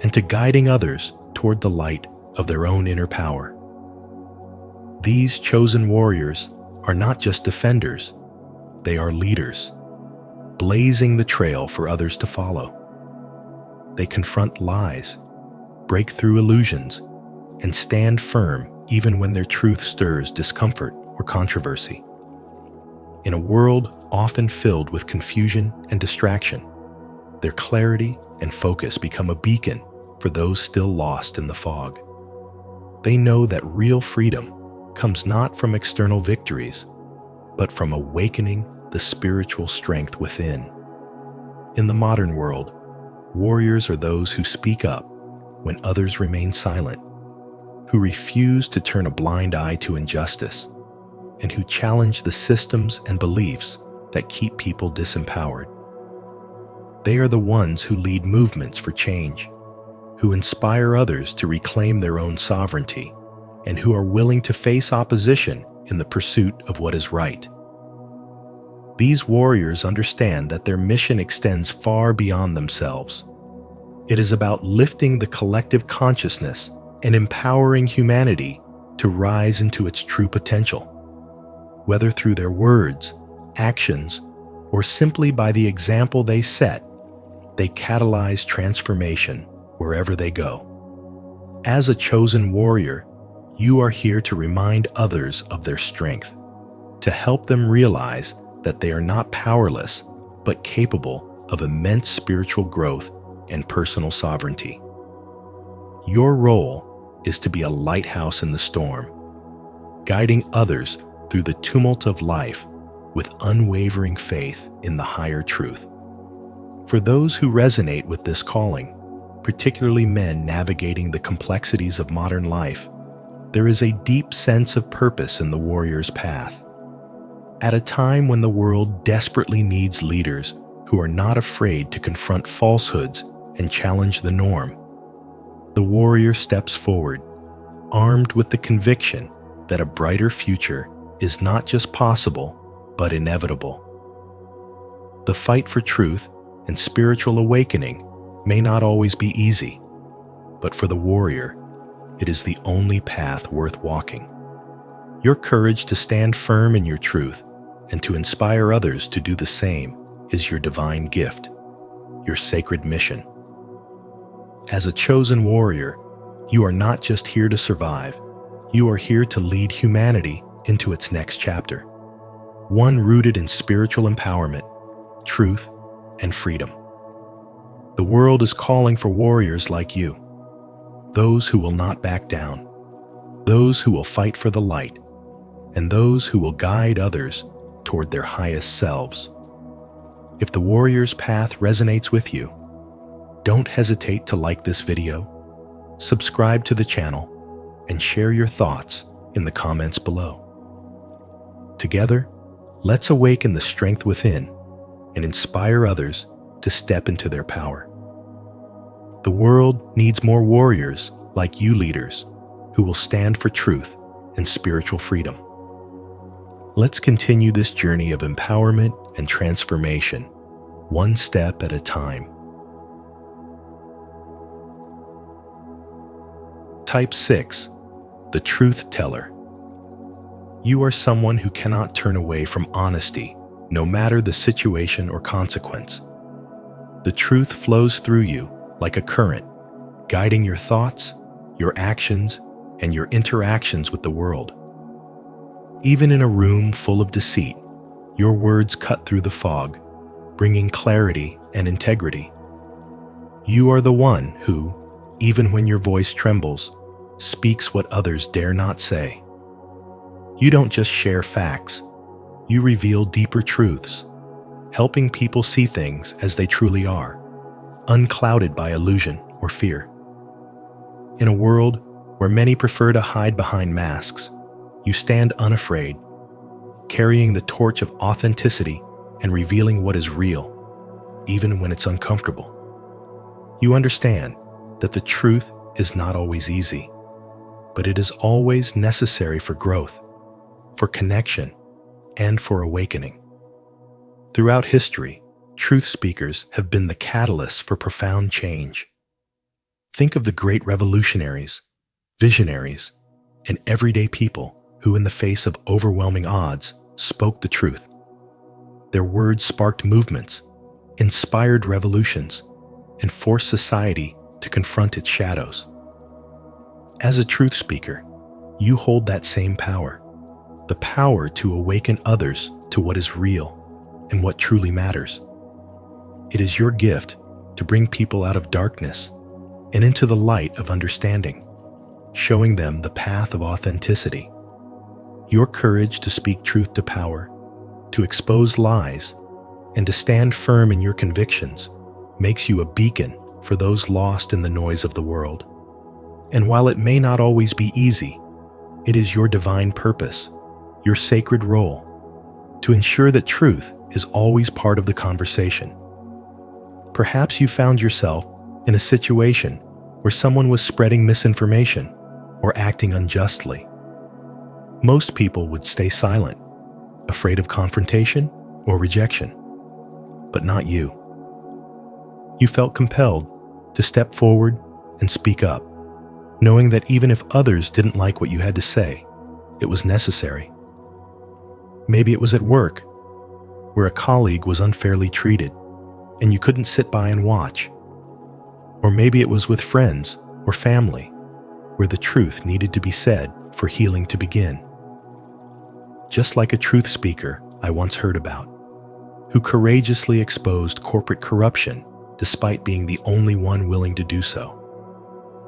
and to guiding others toward the light of their own inner power. These chosen warriors are not just defenders, they are leaders, blazing the trail for others to follow. They confront lies, break through illusions, and stand firm even when their truth stirs discomfort or controversy. In a world often filled with confusion and distraction, their clarity and focus become a beacon for those still lost in the fog. They know that real freedom comes not from external victories, but from awakening the spiritual strength within. In the modern world, warriors are those who speak up, when others remain silent, who refuse to turn a blind eye to injustice, and who challenge the systems and beliefs that keep people disempowered. They are the ones who lead movements for change, who inspire others to reclaim their own sovereignty, and who are willing to face opposition in the pursuit of what is right. These warriors understand that their mission extends far beyond themselves. It is about lifting the collective consciousness and empowering humanity to rise into its true potential. Whether through their words, actions, or simply by the example they set, they catalyze transformation wherever they go. As a chosen warrior, you are here to remind others of their strength, to help them realize that they are not powerless, but capable of immense spiritual growth and personal sovereignty. Your role is to be a lighthouse in the storm, guiding others through the tumult of life with unwavering faith in the higher truth. For those who resonate with this calling, particularly men navigating the complexities of modern life, there is a deep sense of purpose in the warrior's path. At a time when the world desperately needs leaders who are not afraid to confront falsehoods and challenge the norm, the warrior steps forward, armed with the conviction that a brighter future is not just possible, but inevitable. The fight for truth and spiritual awakening may not always be easy, but for the warrior, it is the only path worth walking. Your courage to stand firm in your truth and to inspire others to do the same is your divine gift, your sacred mission. As a chosen warrior, you are not just here to survive, you are here to lead humanity into its next chapter, one rooted in spiritual empowerment, truth, and freedom. The world is calling for warriors like you, those who will not back down, those who will fight for the light, and those who will guide others toward their highest selves. If the warrior's path resonates with you, don't hesitate to like this video, subscribe to the channel, and share your thoughts in the comments below. Together, let's awaken the strength within and inspire others to step into their power. The world needs more warriors like you leaders who will stand for truth and spiritual freedom. Let's continue this journey of empowerment and transformation, one step at a time. Type 6. The Truth Teller. You are someone who cannot turn away from honesty, no matter the situation or consequence. The truth flows through you like a current, guiding your thoughts, your actions, and your interactions with the world. Even in a room full of deceit, your words cut through the fog, bringing clarity and integrity. You are the one who, even when your voice trembles, speaks what others dare not say. You don't just share facts, you reveal deeper truths, helping people see things as they truly are, unclouded by illusion or fear. In a world where many prefer to hide behind masks, you stand unafraid, carrying the torch of authenticity and revealing what is real, even when it's uncomfortable. You understand that the truth is not always easy, but it is always necessary for growth, for connection, and for awakening. Throughout history, truth speakers have been the catalysts for profound change. Think of the great revolutionaries, visionaries, and everyday people who, in the face of overwhelming odds, spoke the truth. Their words sparked movements, inspired revolutions, and forced society to confront its shadows. As a truth speaker, you hold that same power, the power to awaken others to what is real and what truly matters. It is your gift to bring people out of darkness and into the light of understanding, showing them the path of authenticity. Your courage to speak truth to power, to expose lies, and to stand firm in your convictions makes you a beacon for those lost in the noise of the world. And while it may not always be easy, it is your divine purpose, your sacred role, to ensure that truth is always part of the conversation. Perhaps you found yourself in a situation where someone was spreading misinformation or acting unjustly. Most people would stay silent, afraid of confrontation or rejection, but not you. You felt compelled to step forward and speak up, knowing that even if others didn't like what you had to say, it was necessary. Maybe it was at work, where a colleague was unfairly treated, and you couldn't sit by and watch. Or maybe it was with friends or family, where the truth needed to be said for healing to begin. Just like a truth speaker I once heard about, who courageously exposed corporate corruption despite being the only one willing to do so.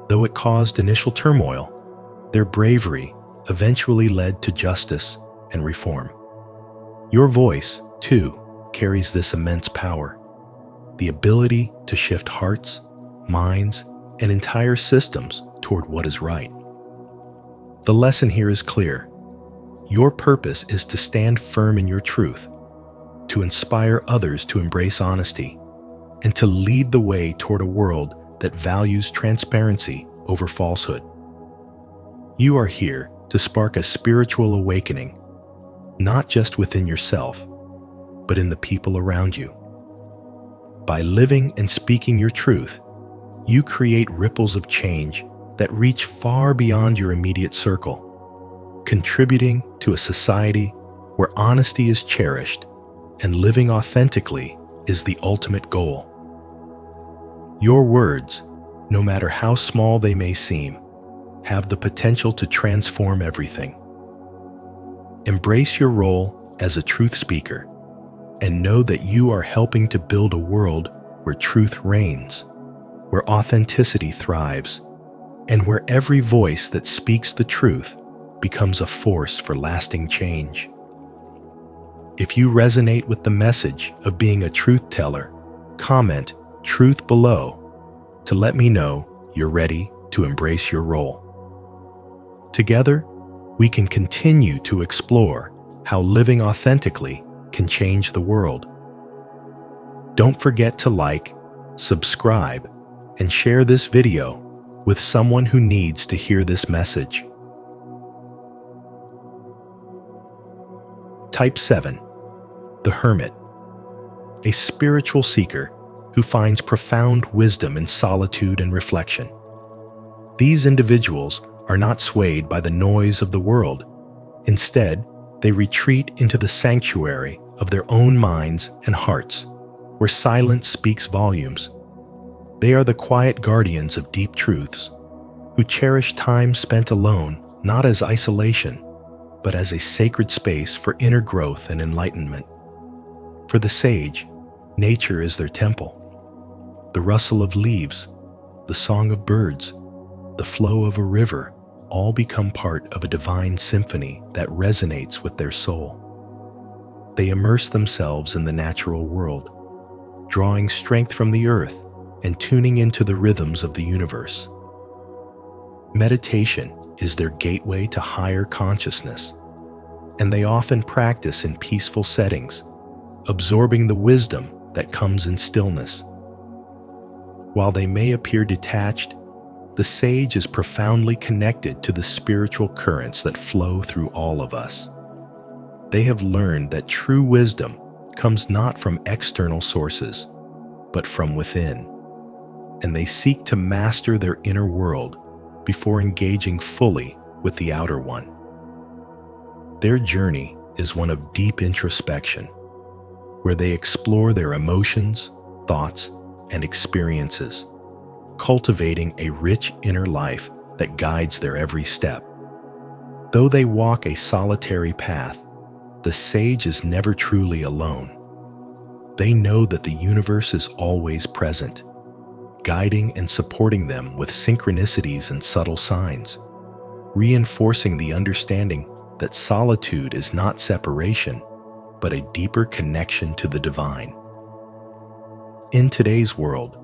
Though it caused initial turmoil, their bravery eventually led to justice and reform. Your voice, too, carries this immense power, the ability to shift hearts, minds, and entire systems toward what is right. The lesson here is clear. Your purpose is to stand firm in your truth, to inspire others to embrace honesty, and to lead the way toward a world that values transparency over falsehood. You are here to spark a spiritual awakening, not just within yourself, but in the people around you. By living and speaking your truth, you create ripples of change that reach far beyond your immediate circle, contributing to a society where honesty is cherished and living authentically is the ultimate goal. Your words, no matter how small they may seem, have the potential to transform everything. Embrace your role as a truth speaker and know that you are helping to build a world where truth reigns, where authenticity thrives, and where every voice that speaks the truth becomes a force for lasting change. If you resonate with the message of being a truth teller, comment "truth" below to let me know you're ready to embrace your role. Together, we can continue to explore how living authentically can change the world. Don't forget to like, subscribe, and share this video with someone who needs to hear this message. Type 7. The Hermit. A spiritual seeker who finds profound wisdom in solitude and reflection. These individuals are not swayed by the noise of the world. Instead, they retreat into the sanctuary of their own minds and hearts, where silence speaks volumes. They are the quiet guardians of deep truths, who cherish time spent alone not as isolation, but as a sacred space for inner growth and enlightenment. For the sage, nature is their temple. The rustle of leaves, the song of birds, the flow of a river all become part of a divine symphony that resonates with their soul. They immerse themselves in the natural world, drawing strength from the earth and tuning into the rhythms of the universe. Meditation is their gateway to higher consciousness, and they often practice in peaceful settings, absorbing the wisdom that comes in stillness. While they may appear detached, the sage is profoundly connected to the spiritual currents that flow through all of us. They have learned that true wisdom comes not from external sources, but from within, and they seek to master their inner world before engaging fully with the outer one. Their journey is one of deep introspection, where they explore their emotions, thoughts, and experiences, cultivating a rich inner life that guides their every step. Though they walk a solitary path, the sage is never truly alone. They know that the universe is always present, guiding and supporting them with synchronicities and subtle signs, reinforcing the understanding that solitude is not separation, but a deeper connection to the divine. In today's world,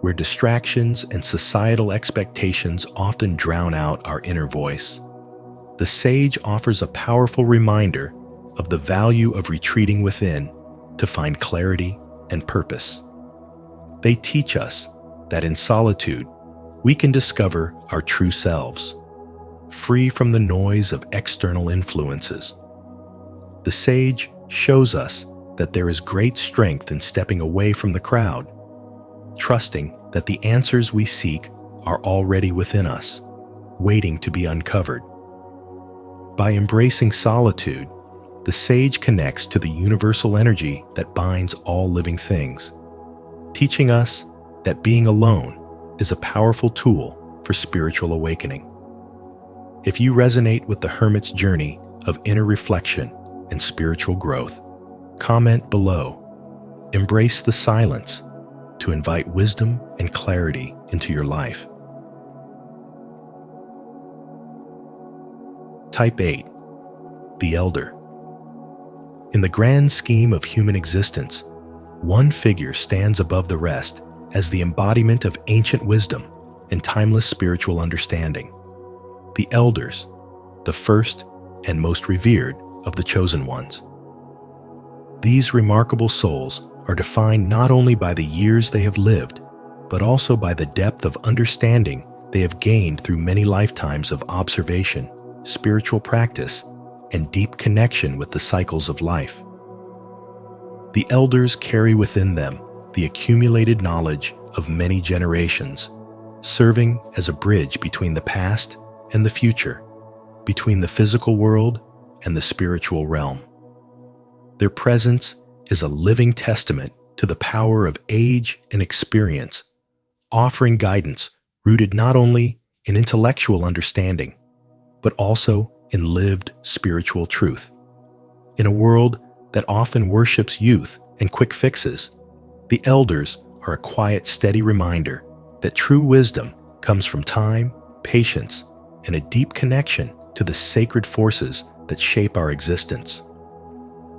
where distractions and societal expectations often drown out our inner voice. The sage offers a powerful reminder of the value of retreating within to find clarity and purpose. They teach us that in solitude, we can discover our true selves, free from the noise of external influences. The sage shows us that there is great strength in stepping away from the crowd, trusting that the answers we seek are already within us, waiting to be uncovered. By embracing solitude, the sage connects to the universal energy that binds all living things, teaching us that being alone is a powerful tool for spiritual awakening. If you resonate with the hermit's journey of inner reflection and spiritual growth, comment below. Embrace the silence to invite wisdom and clarity into your life. Type 8. The Elder. In the grand scheme of human existence, one figure stands above the rest as the embodiment of ancient wisdom and timeless spiritual understanding. The elders, the first and most revered of the chosen ones. These remarkable souls are defined not only by the years they have lived, but also by the depth of understanding they have gained through many lifetimes of observation, spiritual practice, and deep connection with the cycles of life. The elders carry within them the accumulated knowledge of many generations, serving as a bridge between the past and the future, between the physical world and the spiritual realm. Their presence is a living testament to the power of age and experience, offering guidance rooted not only in intellectual understanding, but also in lived spiritual truth. In a world that often worships youth and quick fixes, the elders are a quiet, steady reminder that true wisdom comes from time, patience, and a deep connection to the sacred forces that shape our existence.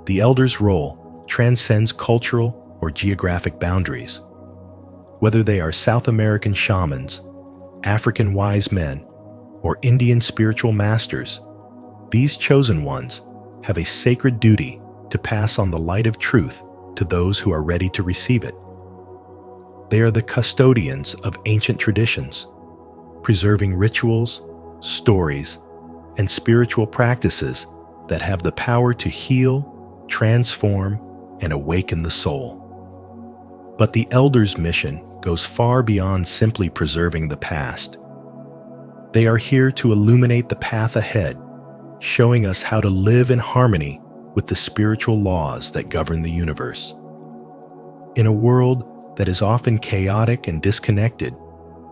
The elders' role transcends cultural or geographic boundaries. Whether they are South American shamans, African wise men, or Indian spiritual masters, these chosen ones have a sacred duty to pass on the light of truth to those who are ready to receive it. They are the custodians of ancient traditions, preserving rituals, stories, and spiritual practices that have the power to heal, transform, and awaken the soul. But the elders' mission goes far beyond simply preserving the past. They are here to illuminate the path ahead, showing us how to live in harmony with the spiritual laws that govern the universe. In a world that is often chaotic and disconnected,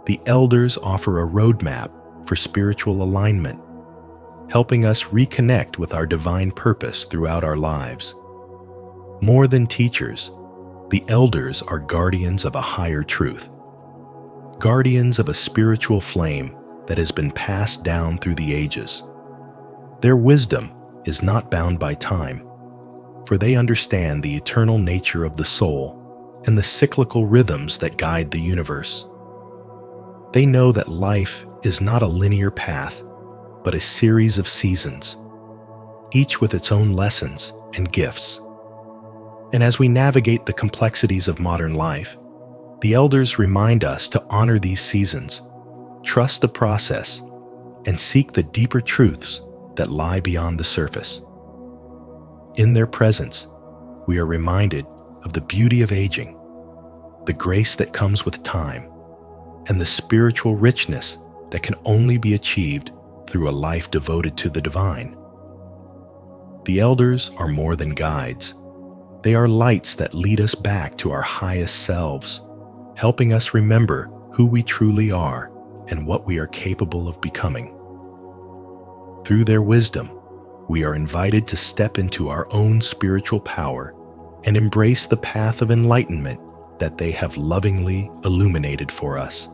the elders offer a roadmap for spiritual alignment, helping us reconnect with our divine purpose throughout our lives. More than teachers, the elders are guardians of a higher truth, guardians of a spiritual flame that has been passed down through the ages. Their wisdom is not bound by time, for they understand the eternal nature of the soul and the cyclical rhythms that guide the universe. They know that life is not a linear path, but a series of seasons, each with its own lessons and gifts. And as we navigate the complexities of modern life, the elders remind us to honor these seasons, trust the process, and seek the deeper truths that lie beyond the surface. In their presence, we are reminded of the beauty of aging, the grace that comes with time, and the spiritual richness that can only be achieved through a life devoted to the divine. The elders are more than guides. They are lights that lead us back to our highest selves, helping us remember who we truly are and what we are capable of becoming. Through their wisdom, we are invited to step into our own spiritual power and embrace the path of enlightenment that they have lovingly illuminated for us.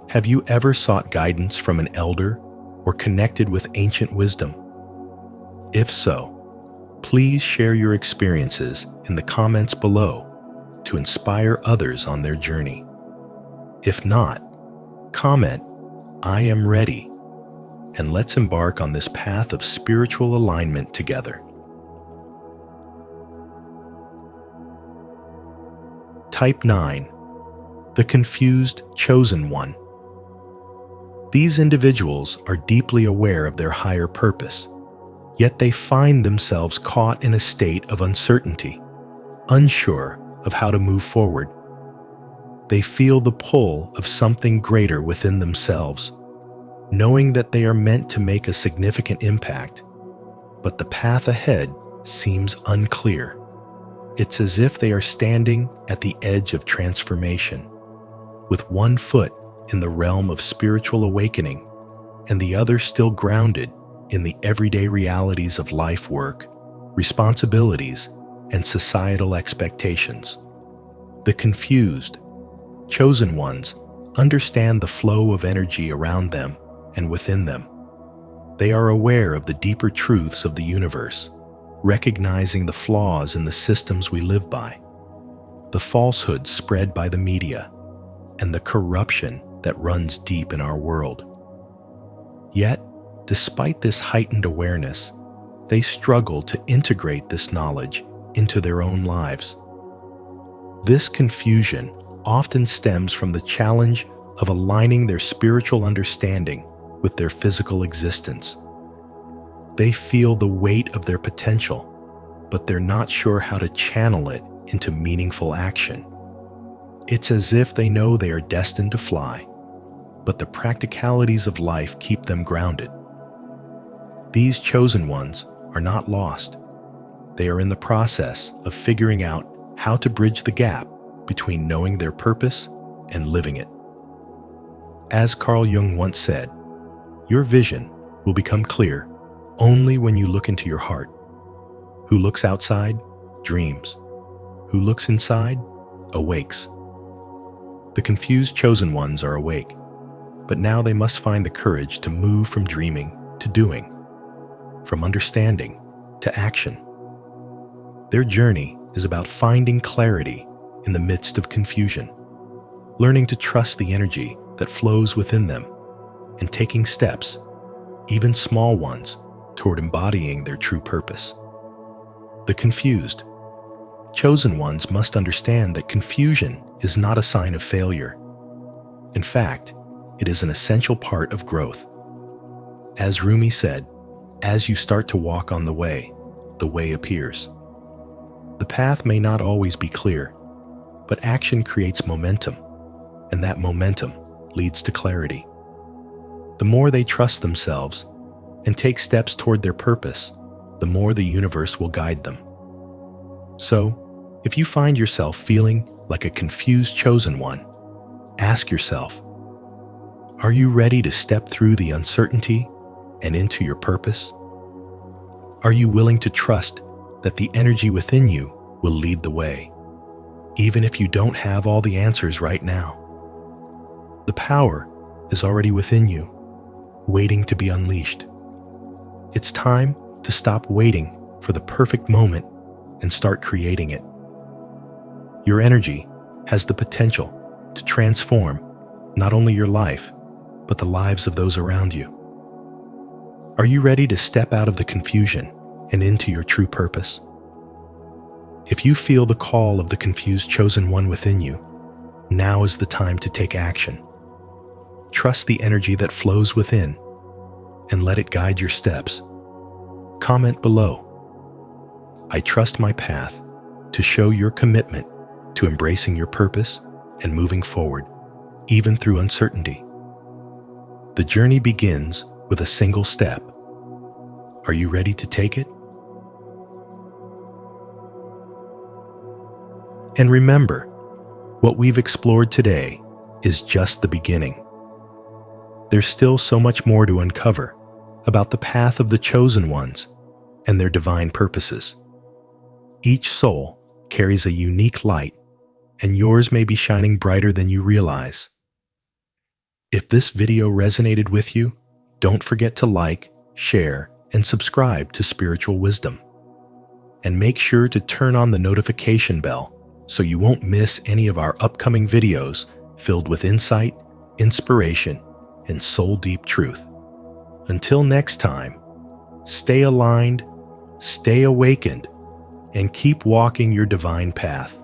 Have you ever sought guidance from an elder or connected with ancient wisdom? If so, please share your experiences in the comments below to inspire others on their journey. If not, comment, "I am ready," and let's embark on this path of spiritual alignment together. Type 9. The confused chosen one. These individuals are deeply aware of their higher purpose, yet they find themselves caught in a state of uncertainty, unsure of how to move forward. They feel the pull of something greater within themselves, knowing that they are meant to make a significant impact, but the path ahead seems unclear. It's as if they are standing at the edge of transformation, with one foot in the realm of spiritual awakening and the other still grounded in the everyday realities of life work, responsibilities, and societal expectations. The confused, chosen ones understand the flow of energy around them and within them. They are aware of the deeper truths of the universe, recognizing the flaws in the systems we live by, the falsehoods spread by the media, and the corruption that runs deep in our world. Yet, despite this heightened awareness, they struggle to integrate this knowledge into their own lives. This confusion often stems from the challenge of aligning their spiritual understanding with their physical existence. They feel the weight of their potential, but they're not sure how to channel it into meaningful action. It's as if they know they are destined to fly, but the practicalities of life keep them grounded. These chosen ones are not lost. They are in the process of figuring out how to bridge the gap between knowing their purpose and living it. As Carl Jung once said, "Your vision will become clear only when you look into your heart. Who looks outside dreams. Who looks inside awakes." The confused chosen ones are awake, but now they must find the courage to move from dreaming to doing, from understanding to action. Their journey is about finding clarity in the midst of confusion, learning to trust the energy that flows within them, and taking steps, even small ones, toward embodying their true purpose. The confused, chosen ones must understand that confusion is not a sign of failure. In fact, it is an essential part of growth. As Rumi said, "As you start to walk on the way appears." The path may not always be clear, but action creates momentum, and that momentum leads to clarity. The more they trust themselves and take steps toward their purpose, the more the universe will guide them. So, if you find yourself feeling like a confused chosen one, ask yourself, are you ready to step through the uncertainty and into your purpose? Are you willing to trust that the energy within you will lead the way, even if you don't have all the answers right now? The power is already within you, waiting to be unleashed. It's time to stop waiting for the perfect moment and start creating it. Your energy has the potential to transform not only your life, but the lives of those around you. Are you ready to step out of the confusion and into your true purpose? If you feel the call of the confused chosen one within you, now is the time to take action. Trust the energy that flows within and let it guide your steps. Comment below, "I trust my path," to show your commitment to embracing your purpose and moving forward, even through uncertainty. The journey begins with a single step. Are you ready to take it? And remember, what we've explored today is just the beginning. There's still so much more to uncover about the path of the chosen ones and their divine purposes. Each soul carries a unique light, and yours may be shining brighter than you realize. If this video resonated with you, don't forget to like, share, and subscribe to Spiritual Wisdom. And make sure to turn on the notification bell so you won't miss any of our upcoming videos filled with insight, inspiration, and soul-deep truth. Until next time, stay aligned, stay awakened, and keep walking your divine path.